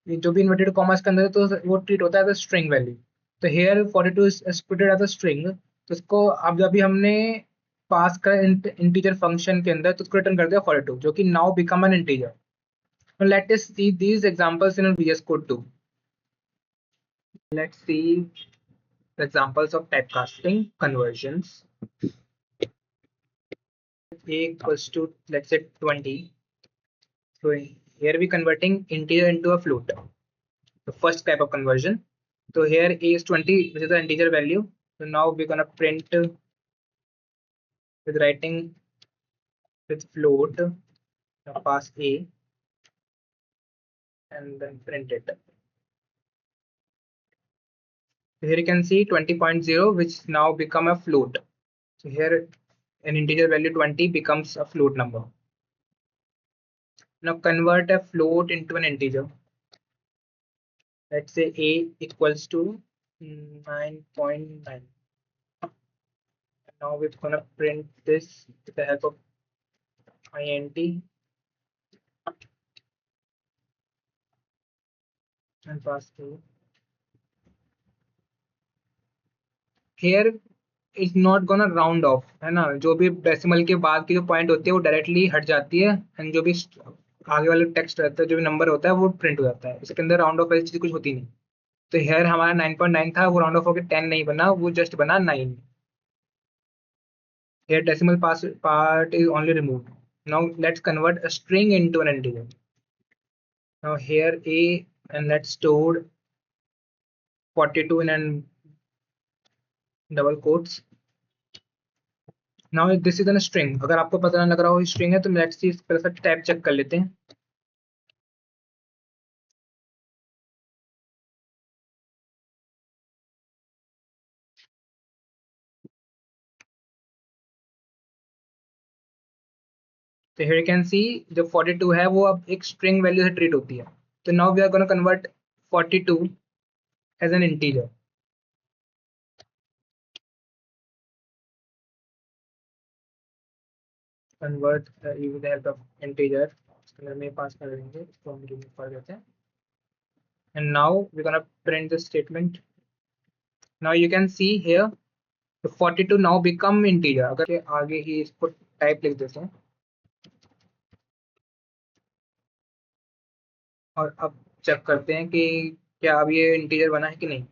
ये जो भी इन्वर्टेड कॉमास के अंदर है, तो वो ट्रीट होता है एज स्ट्रिंग वैल्यू। तो here 42 is treated as a string, तो इसको अब जब भी हमने पास कर इंटीजर फंक्शन के अंदर, तो उसको रिटर्न कर दिया 42, जो कि now become an integer. Let us see these examples in VS Code 2। Let's C the examples of typecasting conversions. A equals to, let's say, 20. So here we converting integer into a float, the first type of conversion. So here A is 20, which is the integer value. So now we're gonna print with writing with float, pass A and then print it. So here you can see 20.0, which now become a float. So here an integer value 20 becomes a float number. Now convert a float into an integer. Let's say A equals to 9.9. Now we're gonna print this with the help of int and pass through. Here is not gonna round off, है ना। जो भी डेसिमल के बाद की जो पॉइंट होती है वो डायरेक्टली हट जाती है, एंड जो भी आगे वाला टेक्स्ट रहता है, जो भी नंबर होता है वो प्रिंट हो जाता है। इसके अंदर राउंड ऑफ ऐसी चीज कुछ होती नहीं। तो हेयर हमारा 9.9 था, वो राउंड ऑफ होकर 10 नहीं बना, वो जस्ट बना 9। Here decimal part is only removed. Now let's convert a string into an integer. Now here A, and let's store 42 in an double quotes. Now this is a string. अगर आपको पता ना लग रहा हो string है, तो let's see इसका टाइप चेक कर लेते हैं। तो here you can see जो 42 है वो अब एक string value से treat होती है. तो now we are going to convert 42 as an integer. Convert with the help of integer. इसके अंदर में पास कर देंगे, इसको हम remove कर देते हैं. And now we're going to print the statement. Now you can see here the 42 now become integer. अगर आगे ही इसको टाइप लिख देते हैं और अब चेक करते हैं कि क्या अब ये इंटीजर बना है कि नहीं.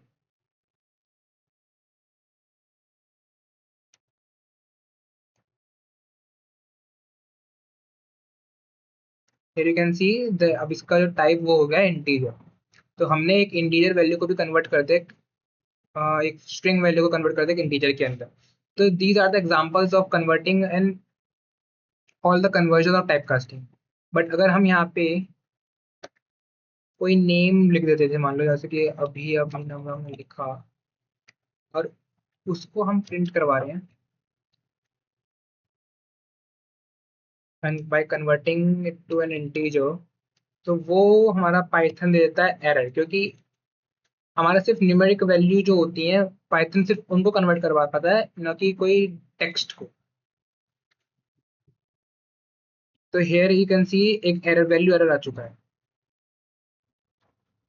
Here you can see अब इसका जो टाइप वो हो गया इंटीजर. तो हमने एक इंटीजर वैल्यू को भी कन्वर्ट कर दे, एक स्ट्रिंग वैल्यू को कन्वर्ट कर दे इंटीजर के अंदर. तो these are the examples of converting and all the conversion of type casting. But अगर हम यहाँ पे कोई नेम लिख देते थे, मान लो जैसे कि अभी अभी नाम हमने लिखा और उसको हम प्रिंट करवा रहे हैं and by converting it to an integer, तो वो हमारा पाइथन दे देता है एरर, क्योंकि हमारा सिर्फ न्यूमेरिक वैल्यू जो होती है पाइथन सिर्फ उनको कन्वर्ट करवा पाता है, न कि कोई टेक्स्ट को. तो हियर यू कैन सी एक एरर आ चुका है.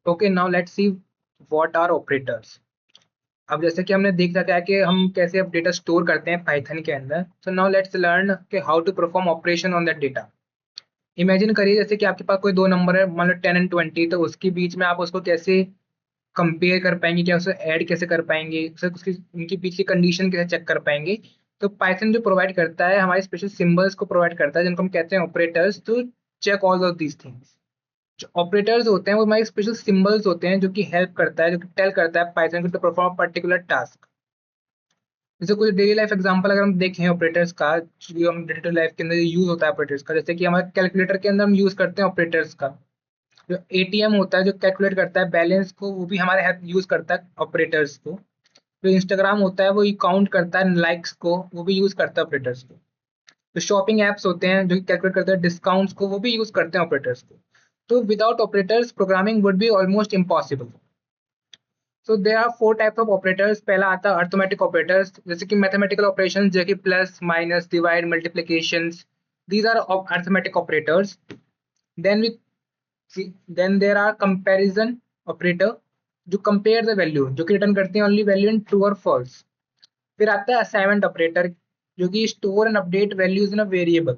Okay, now let's see what are operators. अब जैसे कि हमने देख रखा है कि हम कैसे अब डेटा स्टोर करते हैं पाइथन के अंदर. सो नाउ लेट्स लर्न कि how to perform operation on that data. Imagine करिए जैसे कि आपके पास कोई दो नंबर है, मान लो 10 एंड 20, तो उसके बीच में आप उसको कैसे कंपेयर कर पाएंगे, क्या उसे ऐड कैसे कर पाएंगे, उसकी उनके बीच की कंडीशन कैसे चेक कर पाएंगे. तो पाइथन जो प्रोवाइड करता है हमारे स्पेशल सिंबल्स को प्रोवाइड करता है जिनको हम कहते हैं operators, to check all of these things. जो ऑपरेटर्स होते हैं वो हमारे स्पेशल सिंबल्स होते हैं जो कि हेल्प करता है, जो कि टेल करता है पाइथन को टू परफॉर्म पर्टिकुलर टास्क. जैसे कुछ डेली लाइफ एग्जांपल अगर हम देखें ऑपरेटर्स का, जो हम डेली लाइफ के अंदर यूज होता है ऑपरेटर्स का, जैसे कि हमारे कैलकुलेटर के अंदर हम यूज करते हैं ऑपरेटर्स का. जो एटीएम होता है जो कैलकुलेट करता है बैलेंस को, वो भी हमारे हेल्प यूज करता है ऑपरेटर्स को. जो इंस्टाग्राम होता है वो काउंट करता है लाइक्स को, वो भी यूज करता है ऑपरेटर्स को. जो शॉपिंग एप्स होते हैं जो कैलकुलेट करते हैं डिस्काउंट्स को, वो भी यूज करते हैं ऑपरेटर्स को. तो without operators programming would be almost impossible. So there are four types of operators. पहला आता है अर्थमेटिक ऑपरेटर्स, जैसे कि मैथमेटिकल ऑपरेशंस, जैसे कि plus minus divide multiplications. These are arithmetic operators. Then we then there are comparison operator, जो कंपेयर द वैल्यू, जो कि रिटर्न करते हैं ओनली वैल्यू इन ट्रू और फॉल्स. फिर आता है असाइनमेंट ऑपरेटर, जो कि store and update values in a variable.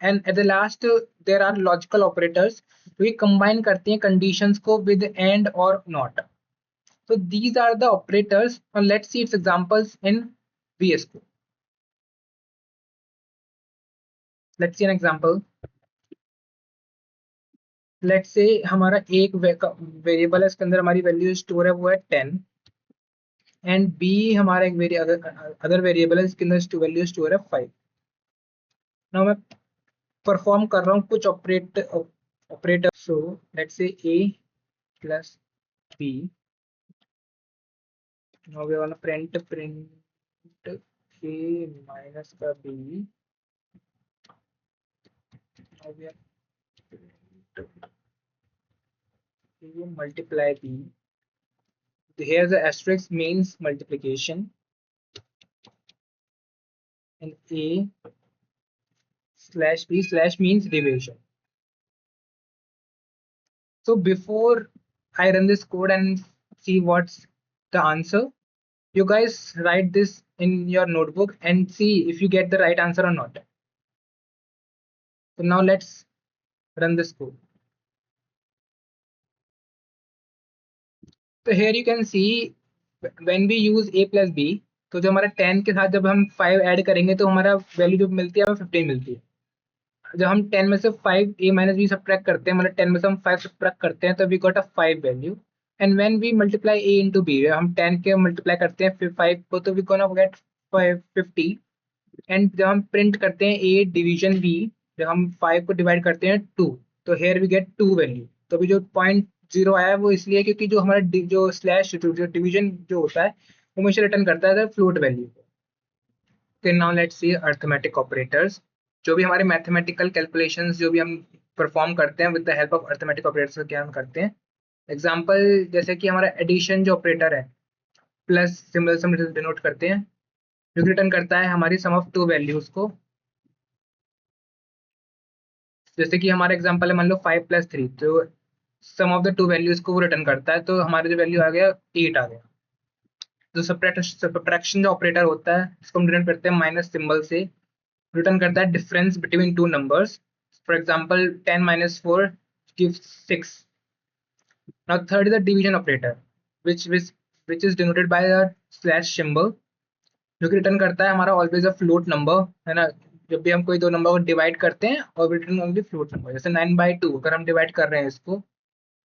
And at the last there are logical operators, जो कि कंबाइन करते हैं कंडीशंस को विद एंड और not. So these are the operators, and let's see its examples in VS Code. Let's see an example. Let's say हमारा एक वेरिएबल है, इसके अंदर हमारी वैल्यू स्टोर है वो है 10, एंड बी हमारा एक अदर वेरिएबल है इसके अंदर वैल्यू स्टोर है 5. नाउ मैं परफॉर्म कर रहा हूँ कुछ operator. So let's say a plus b. Now we want print a minus का b. Now we are multiply b. Here the asterisk means multiplication and a slash b slash means division. So before I run this code and see what's the answer, you guys write this in your notebook and see if you get the right answer or not. So now let's run this code. So here you can see when we use a plus b, तो जो हमारा 10 के साथ जब हम 5 ऐड करेंगे तो हमारा वैल्यू जो मिलती है हमें 15 मिलती है. जब हम 10 में से 5 a माइनस बी सब्ट्रैक्ट करते हैं, मतलब 10 में से हम 5 सब्ट्रैक्ट करते हैं, तो we got a 5 value. And when we multiply a into b, हम 10 के मल्टीप्लाई करते हैं फिर 5 को, तो वी गोना गेट 50. एंड जब हम प्रिंट करते हैं a डिवीजन b, जब हम 5 को डिवाइड करते हैं 2, तो हेयर वी गेट 2 वैल्यू. तो अभी जो 0.0 आया है वो इसलिए क्योंकि जो हमारा जो स्लैश जो डिवीजन जो होता है वो हमेशा रिटर्न करता है float value. Okay, now let's see arithmetic operators. जो भी हमारे मैथमेटिकल कैलकुलेशंस जो भी हम परफॉर्म करते हैं with the help of arithmetic operators क्या हम करते हैं। एग्जाम्पल जैसे कि हमारा एडिशन जो ऑपरेटर है, प्लस सिंबल से हम डिनोट करते हैं, जो रिटर्न करता है हमारी सम ऑफ टू वैल्यूज को। जैसे कि हमारा एग्जाम्पल है मान लो 5 + 3, तो सम ऑफ द टू वैल्यूज को वो रिटर्न करता है, तो हमारे जो वैल्यू आ गया 8 आ गया। जो सब्ट्रैक्शन जो ऑपरेटर होता है इसको हम डिनोट करते हैं माइनस सिंबल से, रिटर्न करता है difference between two numbers. For example 10 - 4 gives 6. Now third is the division operator, which is denoted by a slash symbol, जो कि रिटर्न करता है हमारा ऑलवेज अ फ्लोट नंबर, है ना। जब भी हम कोई दो नंबर को डिवाइड करते हैं और रिटर्न ओनली फ्लोट नंबर, जैसे 9/2 अगर हम डिवाइड कर रहे हैं इसको,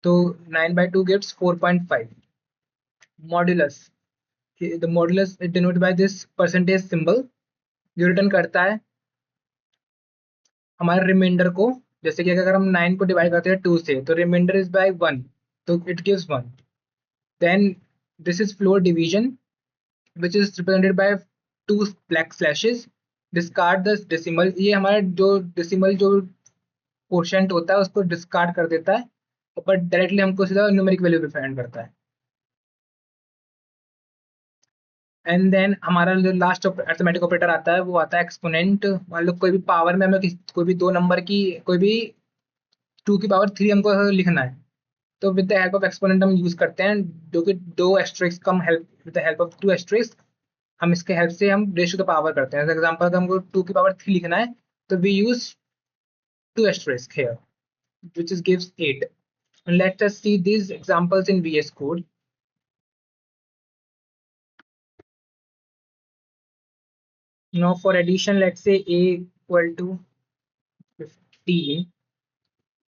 तो 9/2 gives 4.5. Modulus, the modulus is denoted by this percentage symbol, जो रिटर्न करता है हमारे रिमाइंडर को। जैसे कि अगर हम 9 को डिवाइड करते हैं 2 से, तो रिमाइंडर इज बाय 1, तो it gives 1. Then this is floor division, which is represented by two black slashes. Discard the decimal, ये हमारा जो decimal जो quotient होता है उसको डिस्कार्ड कर देता है, बट डायरेक्टली हमको सीधा न्यूमेरिक वैल्यू रिप्रेजेंट करता है। एंड देन हमारा जो लास्ट अर्थमेटिक ऑपरेटर आता है वो आता है एक्सपोनेंट। मान लो कोई भी पावर में हमें कोई भी दो नंबर की, कोई भी 2 की पावर 3 हमको लिखना है, तो with the help of exponent हम यूज करते हैं, जो कि दो एस्ट्रिक्स कम help, with the help of two asterisks हम इसके हेल्प से हम रेशो टू द पावर करते हैं। एग्जाम्पल अगर हमको 2 की पावर 3 लिखना है, तो we use two asterisk here, which is gives 8. And let us see these examples in VS Code. Now for addition, let's say a equal to 15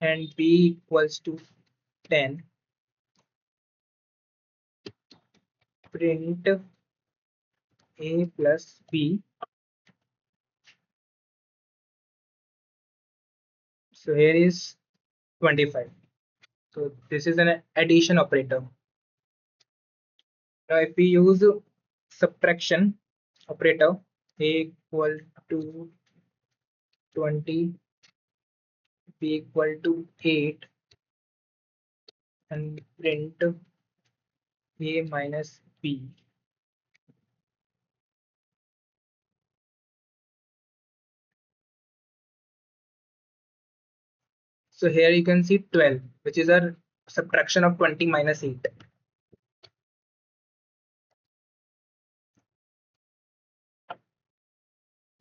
and b equals to 10. Print a plus b. So here is 25. So this is an addition operator. Now if we use subtraction operator, a equal to 20, b equal to 8, and print a minus b. So here you can see 12, which is a subtraction of 20 minus 8.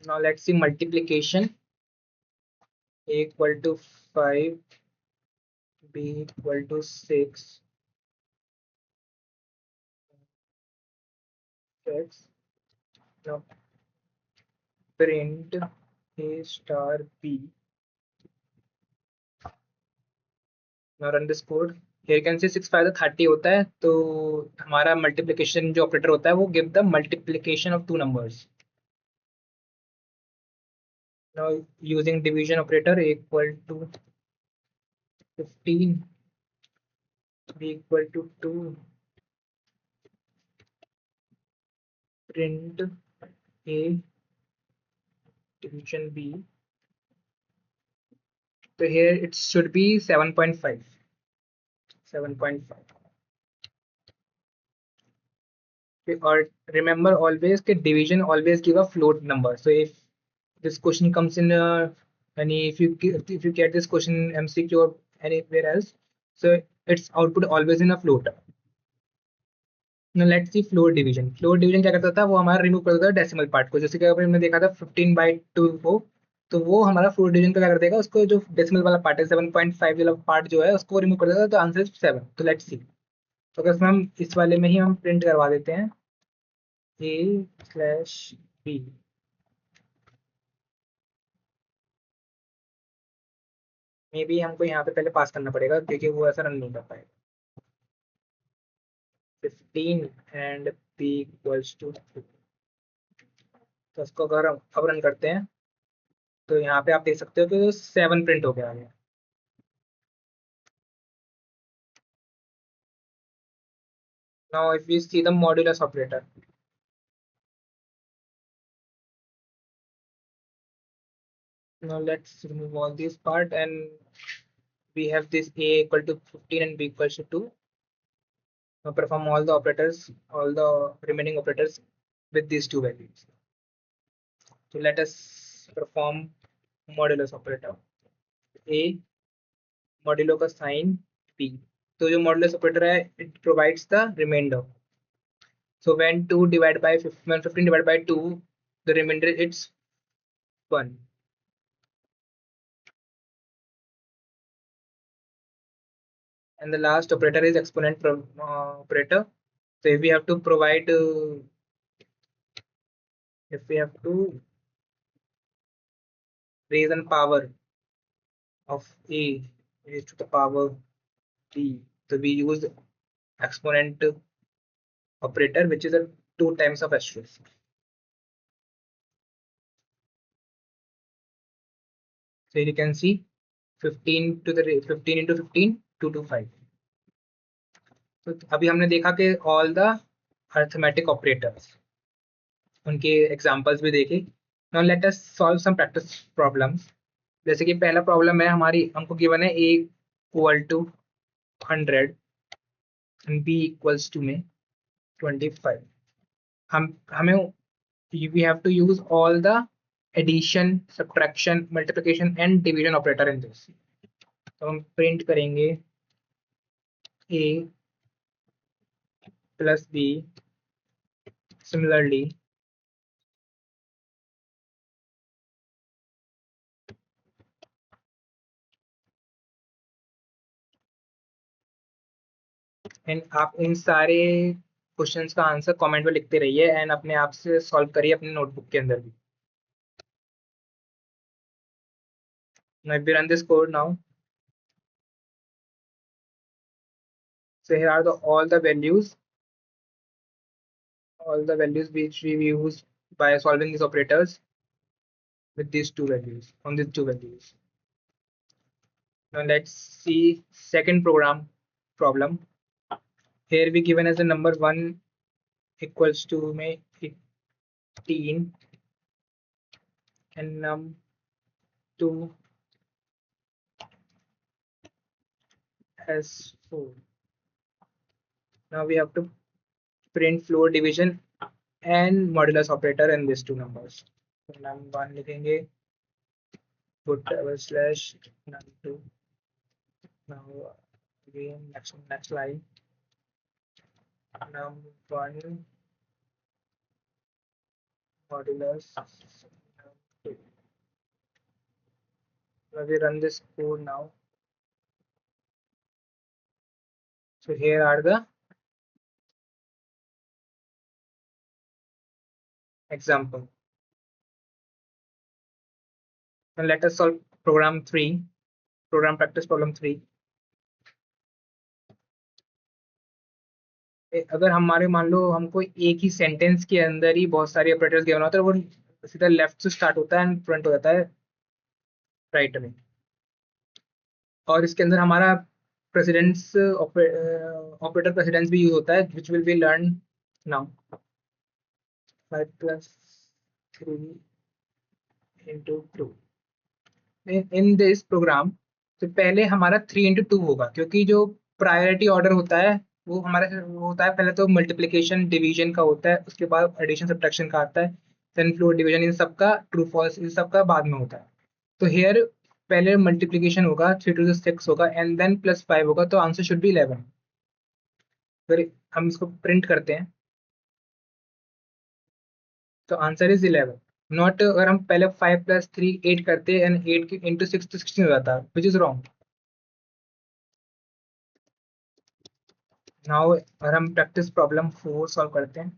Now let's see multiplication. A equal to 5, b equal to 6, x. Now print a star b. Now run this code. Here you can see 6 5 30 होता है, तो हमारा multiplication जो operator होता है वो give the multiplication of two numbers. Now using division operator, a equal to 15, b equal to 2, print a division b. So here it should be 7.5. 7.5. Okay, or remember always that division always give a float number. So if this question comes in any, if you get this question in MCQ or anywhere else, so its output always in a float. Now let's see floor division. Floor division क्या करता था, वो हमारा रिमूव कर देता था डेसिमल पार्ट को। जैसे कि अगर हमने देखा था 15/2 को, तो वो हमारा फ्लोर डिवीजन का क्या कर देगा, उसको जो डेसिमल वाला पार्ट है 7.5 वाला पार्ट जो है उसको रिमूव कर देगा, तो आंसर इज 7। तो लेट्स सी। तो अगर इसमें हम इस वाले में ही हम प्रिंट करवा देते हैं a/b, मे बी हमको यहाँ पे पहले पास करना पड़ेगा क्योंकि वो ऐसा रन नहीं कर पाएगा। 15 एंड b इक्वल्स टू 2। तो इसको अगर हम अब रन करते हैं, तो यहाँ पे आप देख सकते हो कि 7 प्रिंट हो गया है। Now if we see the modulus operator, Now let's remove all this part, and we have this a equal to 15 and b equals to 2. Now perform all the operators, all the remaining operators with these two values. So let us perform modulus operator. A modulo का साइन b. तो जो modulus operator है, it provides the remainder. So when 2 divided by 15, when 15 divided by 2, the remainder it's 1. And the last operator is exponent operator. So if we have to provide, if we have to raise an power of a raised to the power d, so we use exponent operator, which is a 2 times of asterisk. So you can see 15 to the 15 into 15 225. तो अभी हमने देखा कि all the arithmetic operators, उनके एग्जांपल्स भी देखे. Now let us solve some practice problems. जैसे कि पहला प्रॉब्लम है हमारी, हमको गिवन है a equal to 100 and b equals to में 25. हमें we have to use all the addition, subtraction, multiplication and division operator in this. तो हम प्रिंट करेंगे a plus b similarly and आप इन सारे क्वेश्चंस का आंसर कमेंट में लिखते रहिए एंड अपने आप से सॉल्व करिए अपने नोटबुक के अंदर भी. Now if we run this code now, so here are all the values which we use by solving these operators with these two values, on these two values. Now let's see second problem. Here we given as the number 1 equals to 18 and num 2 as 4. Now we have to print floor division and modulus operator in these two numbers. So num1 लिखेंगे, put slash num2. Now again next line, num1 modulus num2. Now we run this code now. So here are the example. Now let us solve program practice problem 3. अगर हमारे मान लो हमको एक ही सेंटेंस के अंदर ही बहुत सारे ऑपरेटर्स गिवन होता है, वो सीधा लेफ्ट से स्टार्ट होता है एंड फ्रंट हो जाता है राइट में, और इसके अंदर हमारा प्रेसिडेंस ऑपरेटर प्रेसिडेंस भी यूज होता है, which will be learn now. 5 plus 3 into 2 in this program. तो पहले हमारा 3 into 2 होगा, क्योंकि जो प्रायोरिटी ऑर्डर होता है वो हमारा वो होता है, पहले तो मल्टीप्लिकेशन डिवीजन का होता है, उसके बाद एडिशन सब्ट्रैक्शन का आता है, देन फ्लोर डिवीजन, इन सबका ट्रू फॉल्स इन सबका बाद में होता है. तो हेयर पहले मल्टीप्लिकेशन होगा, 3 to the 6 होगा एंड देन प्लस 5 होगा, तो आंसर शुड बी 11. फिर हम इसको प्रिंट करते हैं तो आंसर इज 11. नॉट अगर हम पहले 5 plus 3 8 करते हैं एंड 8 into 6 तो 16 हो जाता है, विच इज रॉन्ग. नाउ अगर हम प्रैक्टिस प्रॉब्लम 4 सॉल्व करते हैं,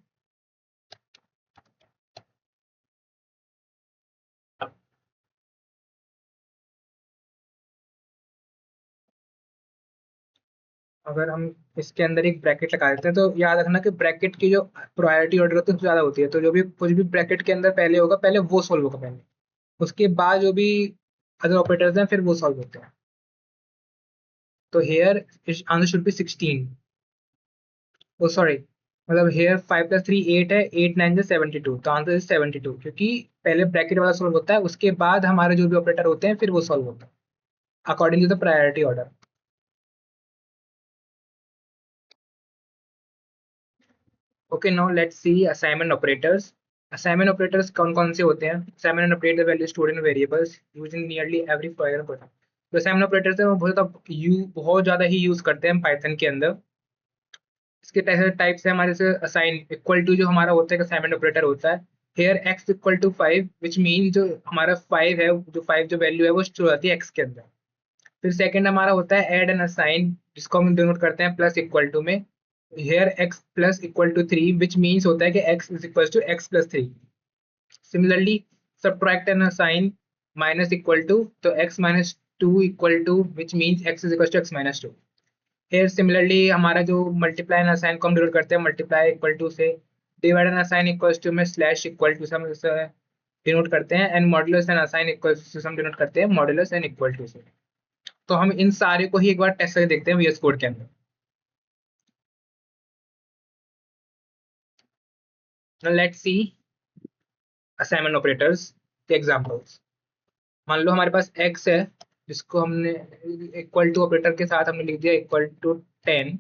अगर हम इसके अंदर एक ब्रैकेट लगा देते हैं, तो याद रखना कि ब्रैकेट की जो प्रायोरिटी ऑर्डर होती है ज़्यादा होती है, तो जो भी कुछ भी ब्रैकेट के अंदर पहले होगा पहले वो सॉल्व होगा पहले, उसके बाद जो भी अदर ऑपरेटर्स हैं फिर वो सॉल्व होते हैं. तो here answer should be 16. Oh sorry, मतलब हेयर 5 + 3 8 है, 8 9 से 72, तो आंसर इज 72, क्योंकि पहले ब्रैकेट वाला सॉल्व होता है, उसके बाद हमारे जो भी ऑपरेटर होते हैं फिर वो सॉल्व होता है according to the priority order. Okay, now let's see assignment operators. Assignment operators कौन कौन से होते हैं? Assignment and update the value stored in variables using nearly every fire button. तो असाइनमेंट ऑपरेटर्स है वो बहुत ज्यादा ही यूज करते हैं पाइथन के अंदर। इसके टाइप्स है हमारे से असाइन इक्वल टू, जो हमारा होता है असाइनमेंट ऑपरेटर होता है। Here x equal to 5 which mean जो हमारा 5 है, जो 5 जो वैल्यू है वो स्टोर होती है x के अंदर। फिर सेकंड हमारा होता है ऐड एंड असाइन, जिसको हम डिनोट करते हैं प्लस इक्वल टू में। Here x plus equal to 3 which means होता है कि x is equal to x+3। Similarly subtract and assign minus equal to, तो x-2 equal to which means x is equal to x-2। फिर सिमिलरली हमारा जो मल्टीप्लाई एंड असाइन को हम डिनोट करते हैं मल्टीप्लाई इक्वल टू से। Divide and assign equal to में स्लैश इक्वल टू से हम डिनोट करते हैं, and modulus and assign equal to से हम डिनोट करते हैं मॉड्यूलस एंड इक्वल टू से। तो हम इन सारे को ही एक बार टेस्ट करके देखते हैं वीएस कोड के अंदर। लेट्स सी असाइनमेंट ऑपरेटर्स के एग्जांपल्स। मान लो हमारे पास x है, जिसको हमने इक्वल टू ऑपरेटर के साथ हमने लिख दिया इक्वल टू 10,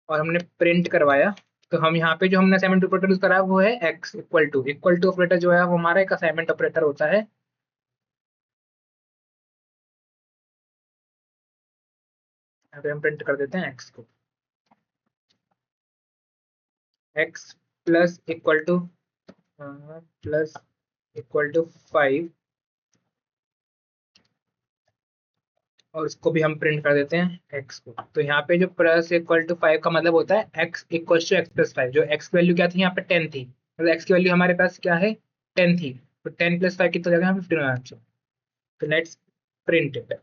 और हमने प्रिंट करवाया। तो हम यहाँ पे जो हमने असाइनमेंट ऑपरेटर यूज करा वो है x इक्वल टू ऑपरेटर जो है वो हमारा एक असाइनमेंट ऑपरेटर होता है। यहाँ पे हम प्रिंट कर देते हैं x को। x plus equal to plus equal to 5, और उसको भी हम प्रिंट कर देते हैं x को। तो यहाँ पे जो प्लस इक्वल टू 5 का मतलब होता है x इक्वल टू x+5। जो x की वैल्यू क्या थी यहाँ पे 10 थी, मतलब x की वैल्यू हमारे पास क्या है 10 थी। तो 10 + 5 कितना जगह 15 आंसर। तो लेट्स प्रिंट इट।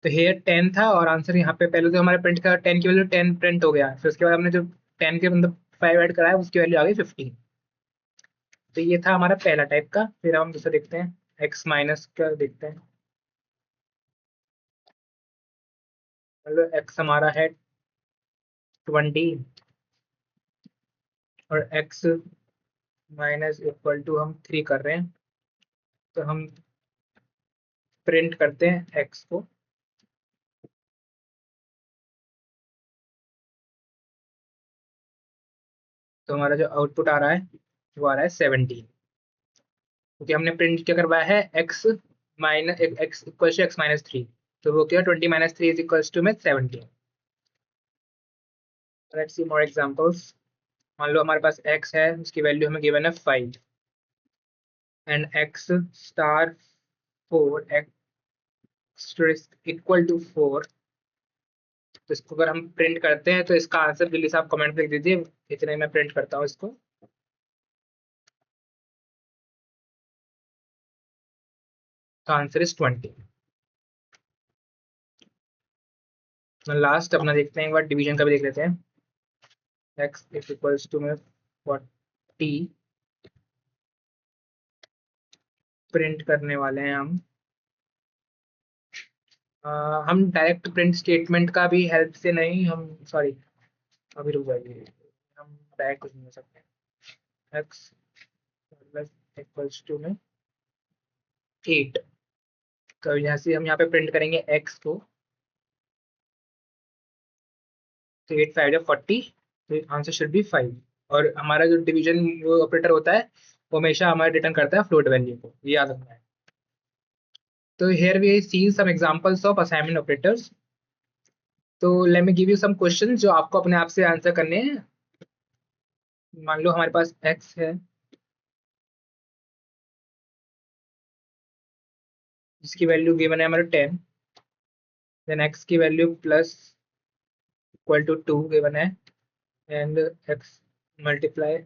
तो हेयर 10 था और आंसर यहाँ पे पहले तो हमारे प्रिंट का 10 की वैल्यू 10 प्रिंट हो गया, फिर उसके बाद हमने जो 10 के मतलब 5 ऐड कराया उसकी वैल्यू आ गई 15। तो ये था हमारा पहला टाइप का। फिर हम दूसरा देखते हैं x माइनस का देखते हैं। मतलब x हमारा है 20, और x माइनस इक्वल टू हम 3 कर रहे हैं। तो हम प्रिंट करते हैं x को। तो हमारा जो आउटपुट आ रहा है वो आ रहा है 17, क्योंकि हमने प्रिंट क्या करवाया है x इक्वल टू x-3। तो वो क्या 20-3 इज इक्वल टू में 17। Let's see more examples. मान लो हमारे पास x है, उसकी वैल्यू हमें गिवन है 5, and x star 4 x equal to 4। तो इसको अगर हम प्रिंट करते हैं तो इसका आंसर जल्दी से आप कमेंट में लिख दीजिए। इतने मैं प्रिंट करता हूँ इसको। तो आंसर इज 20। लास्ट अपना देखते हैं, एक बार डिवीजन का भी देख लेते हैं। x इज इक्वल्स टू में 40 प्रिंट करने वाले हैं हम। हम डायरेक्ट प्रिंट स्टेटमेंट का भी हेल्प से नहीं, हम सॉरी अभी रुक जाइए, हम डायरेक्ट कुछ नहीं हो सकते। x प्लस इक्वल्स टू में 8। तो यहाँ से हम यहाँ पे प्रिंट करेंगे x को। तो 8 5 या 40, तो आंसर शुड बी 5। और हमारा जो डिवीजन ऑपरेटर होता है वो हमेशा हमारा रिटर्न करता है फ्लोट वैल्यू को, ये याद रखना है। तो here we see some examples of assignment operators। तो let me give you some question जो आपको अपने आप से आंसर करने हैं। मान लो हमारे पास x है, जिसकी वैल्यू गिवन है हमारे 10, देन x की value plus equal to 2 given है, एंड x मल्टीप्लाई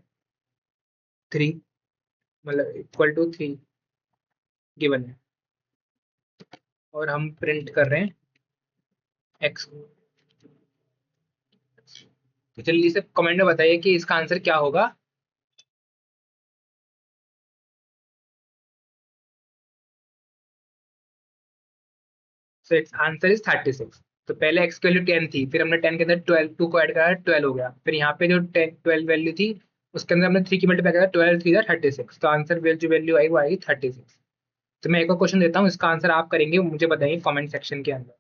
3 मतलब इक्वल टू 3 गिवन है, और हम प्रिंट कर रहे हैं x को। तो जल्दी से कमेंट में बताइए कि इसका आंसर क्या होगा। So it's answer is 36। तो पहले x की वैल्यू 10 थी, फिर हमने 10 के अंदर 12 2 को ऐड करा 12 हो गया, फिर यहाँ पे जो 10 12 वैल्यू थी उसके अंदर हमने 3 की मल्टीप्लाई करा 12 3 36, तो आंसर जो वैल्यू आई वो आएगी 36। तो मैं एक और क्वेश्चन देता हूँ, इसका आंसर आप करेंगे, मुझे बताइए कमेंट सेक्शन के अंदर,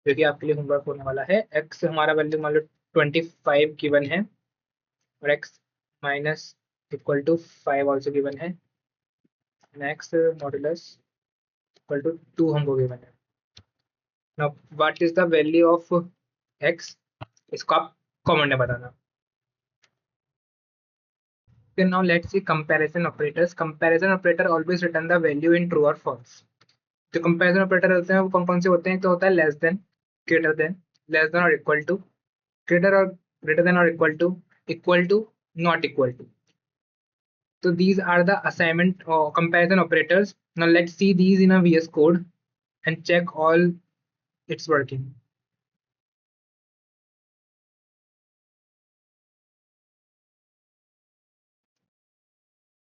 जो कि आपके लिए होमवर्क होने वाला है। x हमारा वैल्यू मान लो 25 गिवन है, और x minus equal to 5 also given है, x मॉडुलस इक्वल टू 2 हमको गिवन है। Now what is the value of x, इसको आप कमेंट में बताना। Then now let's see comparison operators. Comparison operator always return the value in true or false. जो कंपैरिजन ऑपरेटर होते हैं वो कौन कौन से होते हैं, तो होता है less than, greater than, less than और इक्वल टू, ग्रेटर देन और equal to, not equal to. So these are the assignment or comparison operators. Now let's see these in a VS Code and check all it's working.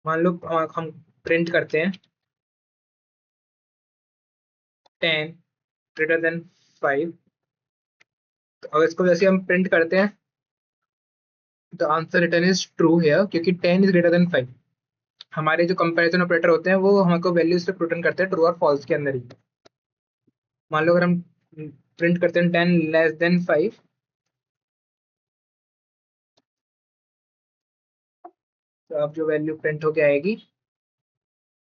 मान लो हम प्रिंट करते हैं 10 ग्रेटर देन 5, तो अगर इसको जैसे हम प्रिंट करते हैं तो आंसर रिटर्न इज ट्रू है, क्योंकि 10 इज ग्रेटर देन 5। हमारे जो कंपैरिजन ऑपरेटर होते हैं वो हमको वैल्यूज पे रिटर्न करते हैं ट्रू और फॉल्स के अंदर ही। मान लो अगर हम प्रिंट करते हैं 10 लेस देन 5, तो अब जो वैल्यू प्रिंट होके आएगी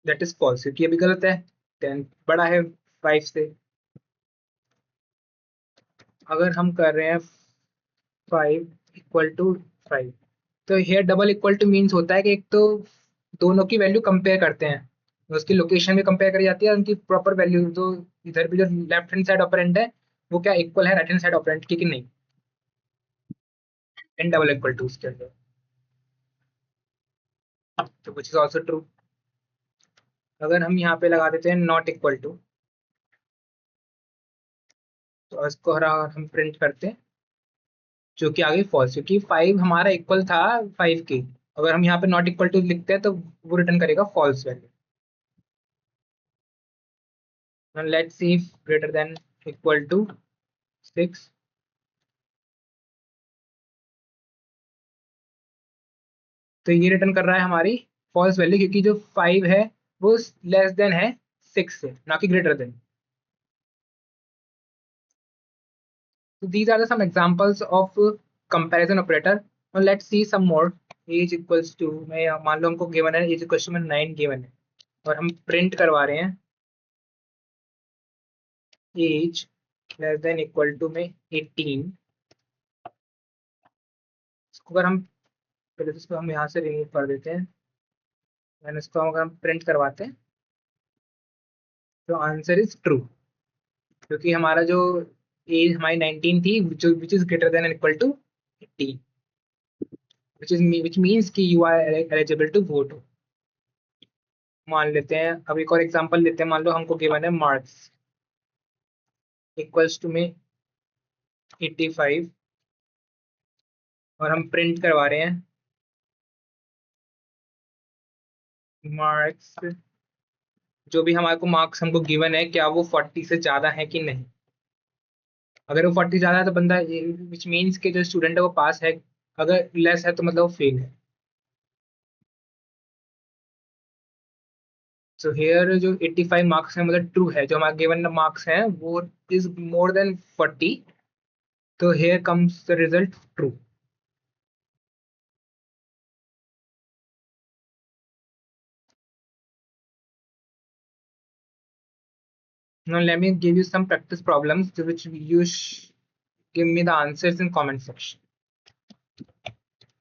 दैट इज फॉल्स, क्योंकि अभी गलत है, 10 बड़ा है 5 से। अगर हम कर रहे हैं 5 इक्वल टू 5, तो here double equal to means होता है कि एक तो दोनों की वैल्यू कंपेयर करते हैं, उसकी लोकेशन भी कंपेयर करी जाती है, उनकी प्रॉपर वैल्यू, तो इधर भी जो लेफ्ट हैंड साइड ऑपरेंड है वो क्या इक्वल है राइट हैंड साइड ऑपरेंड की कि नहीं, एन डबल इक्वल टू उसके अंदर, तो विच इज ऑल्सो ट्रू। अगर हम यहाँ पे लगा देते हैं नॉट इक्वल टू, तो इसको हम प्रिंट करते हैं, जो कि आगे फॉल्स, क्योंकि 5 हमारा इक्वल था 5 के। अगर हम यहाँ पे नॉट इक्वल टू लिखते हैं तो वो रिटर्न करेगा false value. Let's see greater than equal to 6, तो ये रिटर्न कर रहा है हमारी फॉल्स वैल्यू, क्योंकि जो 5 है वो लेस देन है 6 से, ना कि greater than. So these are the some examples of comparison operator. Now let's see some more. Age equals to, मैं मान लो हमको गिवन है एज इक्वल्स टू में 9 गिवन है, और हम प्रिंट करवा रहे हैं as less than equal to में 18। इसको अगर हम पहले तो इसको हम यहाँ से रिमूव कर देते हैं, एंड इसको अगर हम प्रिंट करवाते हैं तो आंसर इज ट्रू, क्योंकि हमारा जो एज हमारी 19 थी, जो which is greater than equal to 18, which means कि you are eligible to vote. मान लेते हैं, अब एक और एग्जांपल लेते हैं, मान लो हमको गिवन है मार्क्स इक्वल्स टू में 85, और हम प्रिंट करवा रहे हैं मार्क्स, जो भी हमारे को मार्क्स हमको गिवन है क्या वो 40 से ज्यादा है कि नहीं। अगर वो 40 ज्यादा है तो बंदा, विच मीन्स के जो स्टूडेंट है वो पास है, अगर लेस है तो मतलब वो फेल है। सो हेयर जो 85 मार्क्स है मतलब ट्रू है, जो हमारे गिवन मार्क्स हैं वो इज मोर देन 40, तो here comes the result true. Now let me give you some practice problems to which give me the answers in comment section.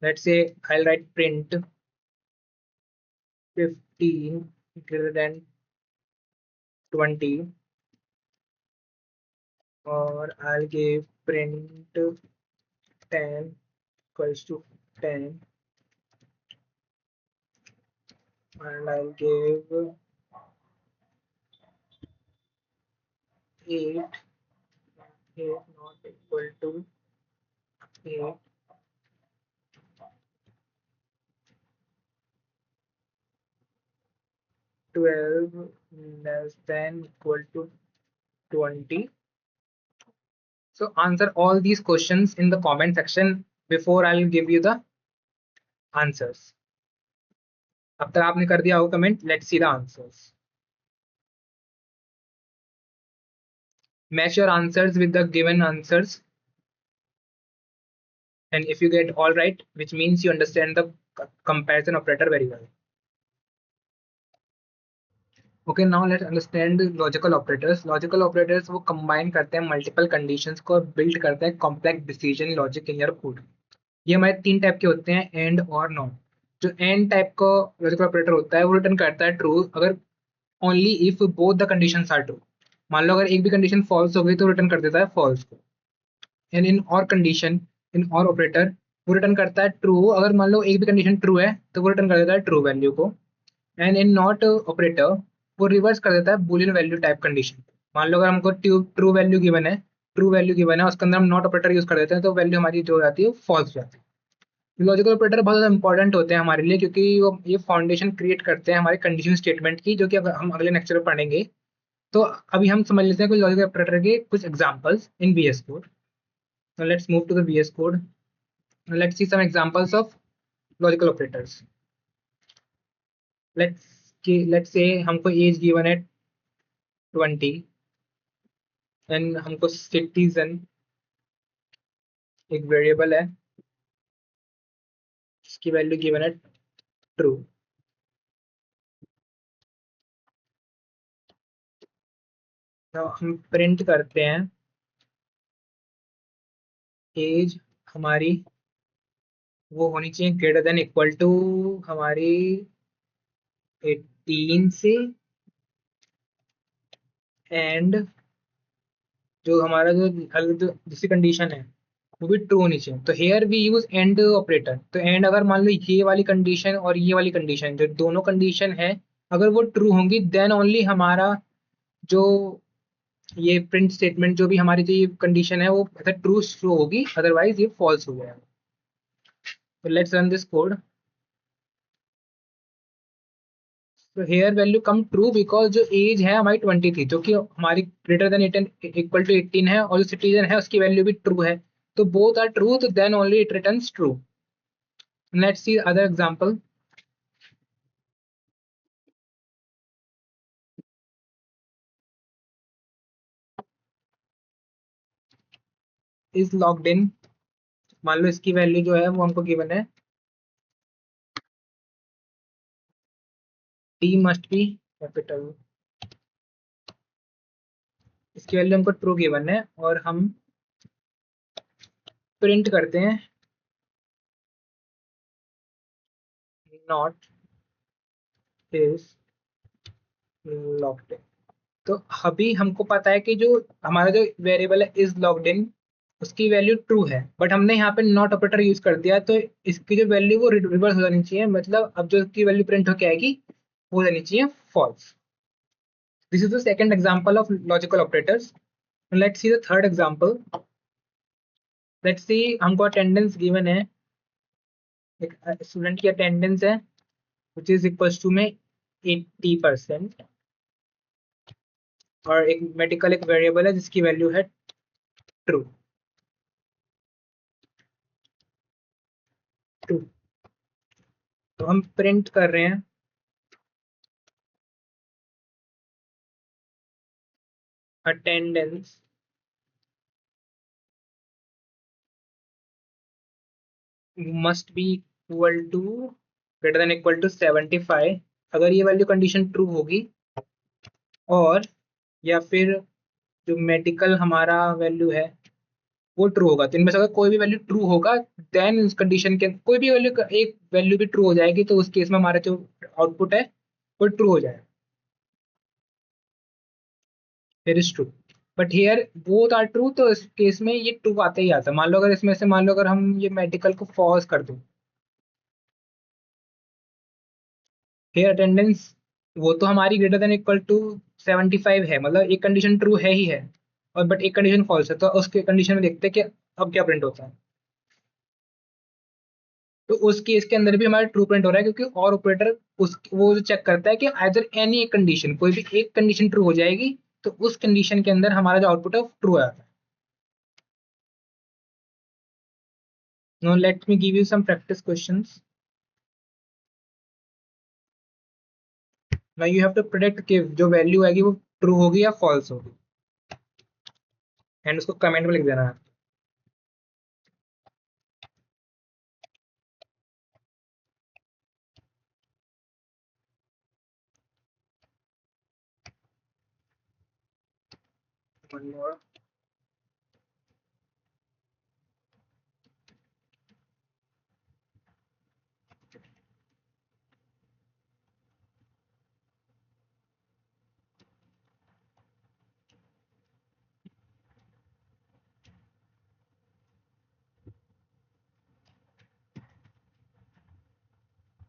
Let's say I'll write print 15 greater than 20, or I'll give print 10 equals to 10, and I'll give 8, 8 not equal to 8, 12 less than equal to 20. So answer all these questions in the comment section before I'll give you the answers. अब तक आपने कर दिया हो comment. Let's see the answers. Match your answers with the given answers. And if you get all right, which means you understand the comparison operator very well. Okay, now let's understand the logical operators. Logical operators वो combine करते हैं multiple conditions को और build करते हैं complex decision logic in your code. ये हमारे तीन टाइप के होते हैं, एंड और नॉट. जो एंड टाइप का लॉजिकल ऑपरेटर होता है वो रिटर्न करता है ट्रू अगर only if both the conditions are true. मान लो अगर एक भी कंडीशन फॉल्स हो गई तो रिटर्न कर देता है फॉल्स को. एंड इन और कंडीशन, इन और ऑपरेटर वो रिटर्न करता है ट्रू अगर मान लो एक भी कंडीशन ट्रू है तो वो रिटर्न कर देता है ट्रू वैल्यू को. एंड इन नॉट ऑपरेटर वो रिवर्स कर देता है बुलियन वैल्यू टाइप कंडीशन. मान लो अगर हमको ट्रू वैल्यू गिवन है उसके अंदर हम नॉट ऑपरेटर यूज कर देते हैं तो वैल्यू हमारी जो जाती है फॉल्स हो जाती है. लॉजिकल ऑपरेटर बहुत ज़्यादा इंपॉर्टेंट होते हैं हमारे लिए क्योंकि वो ये फाउंडेशन क्रिएट करते हैं हमारे कंडीशन स्टेटमेंट की, जो कि हम अगले लेक्चर में पढ़ेंगे. तो अभी हम समझ लेते हैं कुछ लॉजिकल ऑपरेटर के कुछ examples in VS code. Let's move to the VS code. Let's see some examples of logical operators. Let's say हमको एज गिवन है 20 एंड हमको सिटीजन एक वेरिएबल है जिसकी वैल्यू गिवन है ट्रू. तो हम प्रिंट करते हैं एज हमारी वो होनी चाहिए ग्रेटर देन इक्वल टू हमारी 18 से, एंड जो हमारा जो दूसरी कंडीशन है वो भी ट्रू होनी चाहिए. तो here we use and operator. तो एंड अगर मान लो ये वाली कंडीशन और ये वाली कंडीशन जो दोनों कंडीशन है अगर वो ट्रू होंगी देन ओनली हमारा जो ये प्रिंट स्टेटमेंट जो भी हमारी जो ये कंडीशन है वो ट्रू शो होगी, अदरवाइज ये फॉल्स हो जाएगा. तो लेट्स रन दिस कोड. तो here value come true because जो एज है हमारी 20 थी जो कि हमारी ग्रेटर देन 18 इक्वल टू 18 है और जो सिटीजन है उसकी वैल्यू भी ट्रू है. तो बोथ आर ट्रू तो then only it returns true. Let's see other example. Is logged in. मान लो इसकी वैल्यू जो है वो हमको गिवन है टी मस्ट बी कैपिटल. इसकी वैल्यू हमको ट्रू गिवन है और हम प्रिंट करते हैं नॉट इज लॉग्ड इन. तो अभी हमको पता है कि जो हमारा जो वेरिएबल है इज लॉग्ड इन उसकी वैल्यू ट्रू है, बट हमने यहाँ पे नॉट ऑपरेटर यूज कर दिया तो इसकी जो वैल्यू वो रिवर्स हो जानी चाहिए. मतलब अब जो इसकी वैल्यू प्रिंट होके आएगी वो जानी चाहिए false. This is the second example of logical operators. Let's see the third example. Let's see हमको अटेंडेंस गिवन है, एक स्टूडेंट की अटेंडेंस है विच इज इक्वल्स टू में 80% और एक मेडिकल एक वेरिएबल है जिसकी वैल्यू है ट्रू. ट्रू तो हम प्रिंट कर रहे हैं attendance must be equal to greater than equal to 75 अगर ये वैल्यू कंडीशन ट्रू होगी, और या फिर जो मेडिकल हमारा वैल्यू है वो ट्रू होगा. तो इनमें से अगर कोई भी वैल्यू ट्रू होगा देन इस कंडीशन के कोई भी वैल्यू एक वैल्यू भी ट्रू हो जाएगी तो उस केस में हमारा जो आउटपुट है वो ट्रू हो जाएगा. फिर is true but here both are true तो इस केस में ये ट्रू आते ही आता है. मान लो अगर इसमें से मान लो अगर हम ये मेडिकल को फॉल्स कर दूं, फिर अटेंडेंस वो तो हमारी ग्रेटर देन इक्वल टू 75 है, मतलब एक कंडीशन ट्रू है ही है और बट एक कंडीशन फॉल्स है. तो उसके कंडीशन में देखते हैं कि अब क्या प्रिंट होता है. तो उस केस के अंदर भी हमारा ट्रू प्रिंट हो रहा है क्योंकि और ऑपरेटर उस वो जो चेक करता है कि आइदर एनी एक कंडीशन कोई भी एक कंडीशन ट्रू हो जाएगी तो उस कंडीशन के अंदर हमारा जो आउटपुट है वो ट्रू आता है। Now let me give you some practice questions. Now you have to predict कि जो वैल्यू आएगी वो ट्रू होगी या फॉल्स होगी, एंड उसको कमेंट में लिख देना है। One more.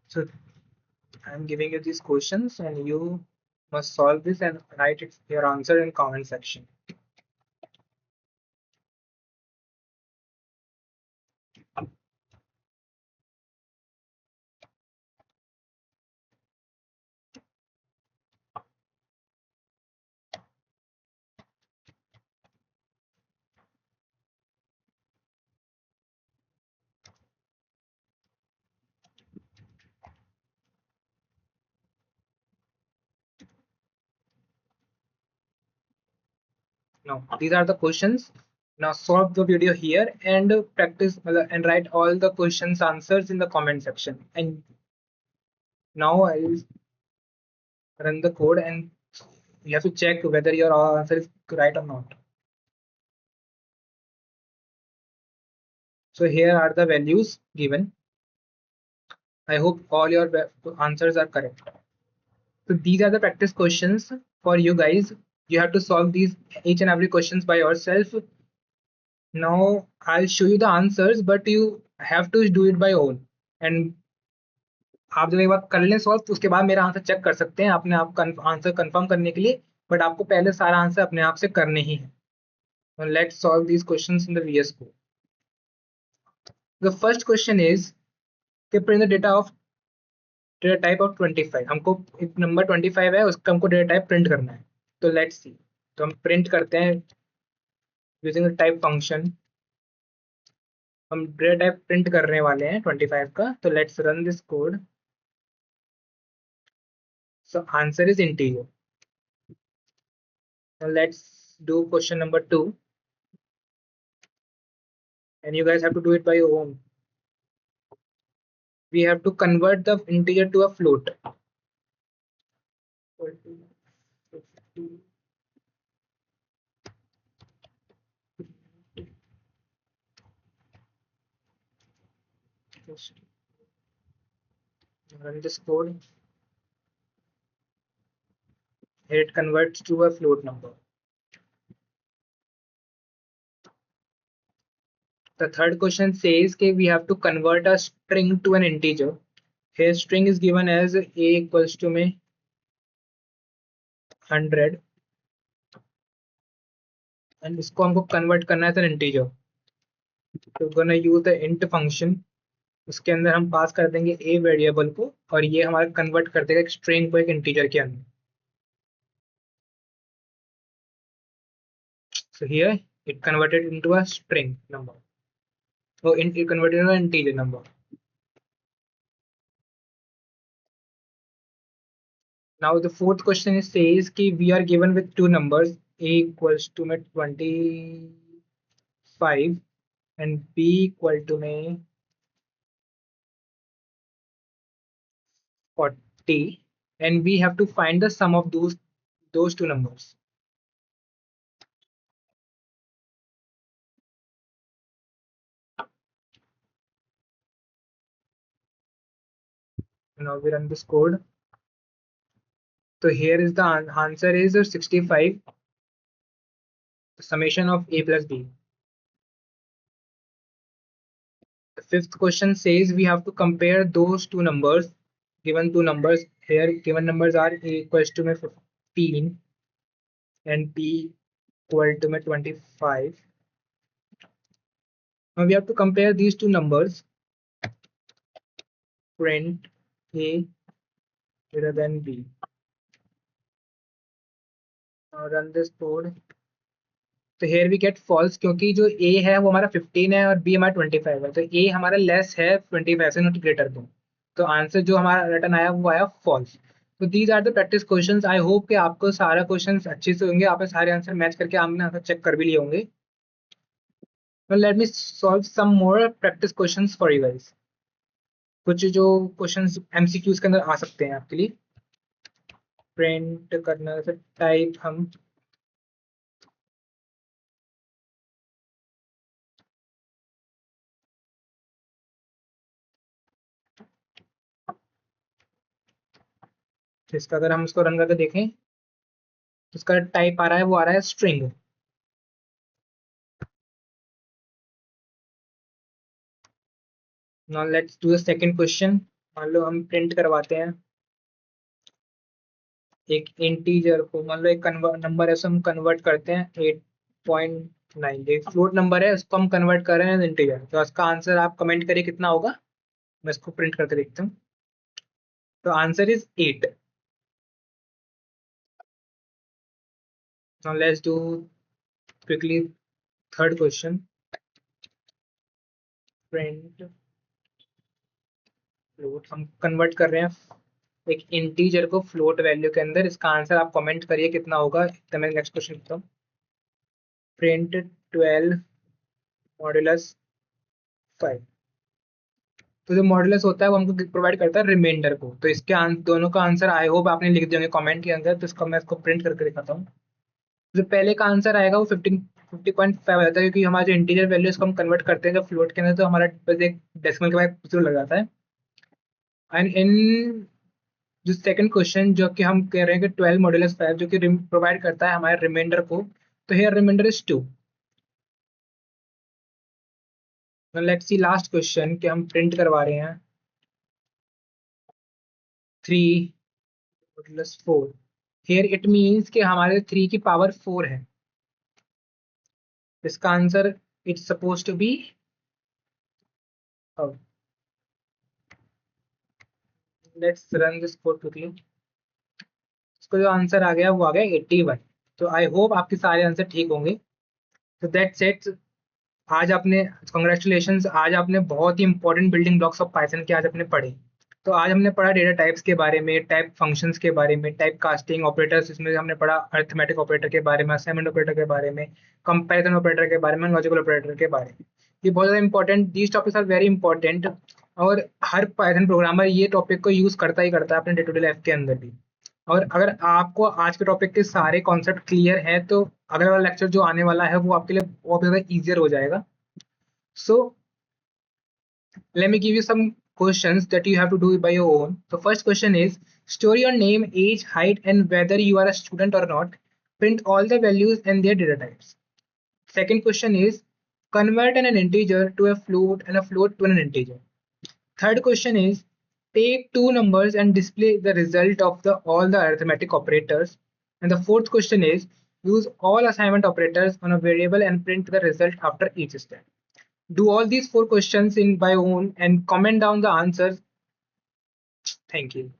So I'm giving you these questions and you must solve this and write your answer in comment section. Now these are the questions. Now solve the video here and practice and write all the questions answers in the comment section. And now I will run the code and you have to check whether your answer is right or not. So here are the values given. I hope all your answers are correct. So these are the practice questions for you guys. You have to solve these each and every questions by yourself. Now I'll show you the answers, but you have to do it by own. And आप जब एक बार कर लें सॉल्व तो उसके बाद मेरा आंसर चेक कर सकते हैं अपने आप आंसर कंफर्म करने के लिए, बट आपको पहले सारा आंसर अपने आप से करने ही है। Let's solve these questions in the VS Code. The first question is कि print the data of data type of 25। हमको एक नंबर 25 है, उसका हमको डेटा टाइप प्रिंट करना है। तो लेट्स सी, तो हम प्रिंट करते हैं यूजिंग द टाइप फंक्शन। हम डेटा टाइप प्रिंट करने वाले हैं 25 का, तो let's run this code. So answer is integer. Let's do question number 2 and you guys have to do it by your own. We have to convert the integer to a float. Run this code. Here it converts to a float number. The third question says that we have to convert a string to an integer. Here string is given as a equals to 100 and इसको हमको convert करना है as an integer. So we're gonna use the int function. उसके अंदर हम पास कर देंगे a वेरिएबल को और ये हमारा कन्वर्ट कर देगा एक स्ट्रिंग को एक इंटीजर के अंदर. So here it converted into a string number. So it converted into an integer number. Now the fourth question is says कि we are given with two numbers a equals to 25 and b equal to 40 and we have to find the sum of those two numbers. Now we run this code. So here is the answer is 65, the summation of a plus b. The fifth question says we have to compare those two numbers. Given two numbers here, given numbers are a equals to 15 and b equal to 25. Now we have to compare these two numbers. Print a greater than b. Run this code. तो हेयर वी गेट फॉल्स, क्योंकि जो ए है वो हमारा 15 है और बी हमारा 25 है, तो ए हमारा लेस है 25 से, नॉट ग्रेटर देन। तो आंसर जो हमारा रिटर्न आया वो आया फॉल्स। तो these are the practice questions. I hope कि आपको सारा क्वेश्चंस अच्छे से होंगे, आपने सारे आंसर मैच करके आपने आंसर चेक कर भी लिए होंगे। Let me solve some more practice questions for you guys. कुछ जो क्वेश्चंस एमसीक्यूज के अंदर आ सकते हैं आपके लिए। प्रिंट करना से टाइप हम इसका, अगर हम इसको रन करके देखें तो इसका टाइप आ रहा है, वो आ रहा है string. Now let's do the second question. मान लो हम प्रिंट करवाते हैं एक इंटीजर को, मान लो एक नंबर है, उसको हम कन्वर्ट करते हैं 8.9, एक फ्लोट नंबर है उसको हम कन्वर्ट कर रहे हैं इंटीजर, तो इसका आंसर आप कमेंट करिए कितना होगा। मैं इसको प्रिंट करके देखता हूँ। तो answer is 8। Now let's do quickly third question. Print float, हम कन्वर्ट कर रहे हैं एक इंटीजर को फ्लोट वैल्यू के अंदर, इसका आंसर आप कमेंट करिए कितना होगा। तो मैं नेक्स्ट क्वेश्चन लिखता हूँ। Print 12 modulus 5। तो जो मॉड्यूलस होता है वो हमको प्रोवाइड करता है रिमाइंडर को। तो इसके दोनों का आंसर आई होप आपने लिख दिए होंगे कमेंट के अंदर, तो इसको मैं इसको प्रिंट करके दिखाता हूँ। जो पहले का आंसर आएगा वो 50.5 आ जाता है, क्योंकि हमारा जो इंटीजर वैल्यू इसको हम कन्वर्ट करते हैं जब फ्लोट के अंदर, तो हमारा बस एक डेसिमल के बाद जीरो लग जाता है। एंड इन जो सेकंड क्वेश्चन जो कि हम कह रहे हैं कि 12 मॉड्यूलस 5 जो कि प्रोवाइड करता है हमारे रिमाइंडर को, तो here reminder is 2। Let's see last question कि हम प्रिंट करवा रहे हैं 3 मॉड्यूलस 4। हियर इट मीन्स कि हमारे 3 की पावर 4 है। इसका answer it's suppose to be, let's run this code quickly. इसका जो आंसर आ गया वो आ गया 81। तो आई होप आपके सारे आंसर ठीक होंगे। तो दैट्स इट। आज आपने, कॉन्ग्रेचुलेशन, आज आपने बहुत ही important building blocks of Python के आज आपने पढ़े। तो आज हमने पढ़ा डेटा टाइप्स के बारे में, टाइप फंक्शंस के बारे में, टाइप कास्टिंग ऑपरेटर्स, इसमें हमने पढ़ा अरिथमेटिक ऑपरेटर के बारे में, असाइनमेंट ऑपरेटर के बारे में, कंपैरिजन ऑपरेटर के बारे में, लॉजिकल ऑपरेटर के बारे में। ये बहुत ज़्यादा important, these topics are very important. और हर पाइथन प्रोग्रामर ये टॉपिक को यूज़ करता ही करता है अपने डे टू डे लाइफ के अंदर भी। और अगर आपको आज के टॉपिक के सारे कॉन्सेप्ट क्लियर हैं तो अगला वाला लेक्चर जो आने वाला है वो आपके लिए बहुत ज़्यादा ईजियर हो जाएगा। So let me give you some questions that you have to do it by your own. The first question is, store your name, age, height, and whether you are a student or not. Print all the values and their data types. Second question is, convert an integer to a float and a float to an integer. Third question is, take two numbers and display the result of all the arithmetic operators. And the fourth question is, use all assignment operators on a variable and print the result after each step. Do all these four questions in by own and comment down the answers. Thank you.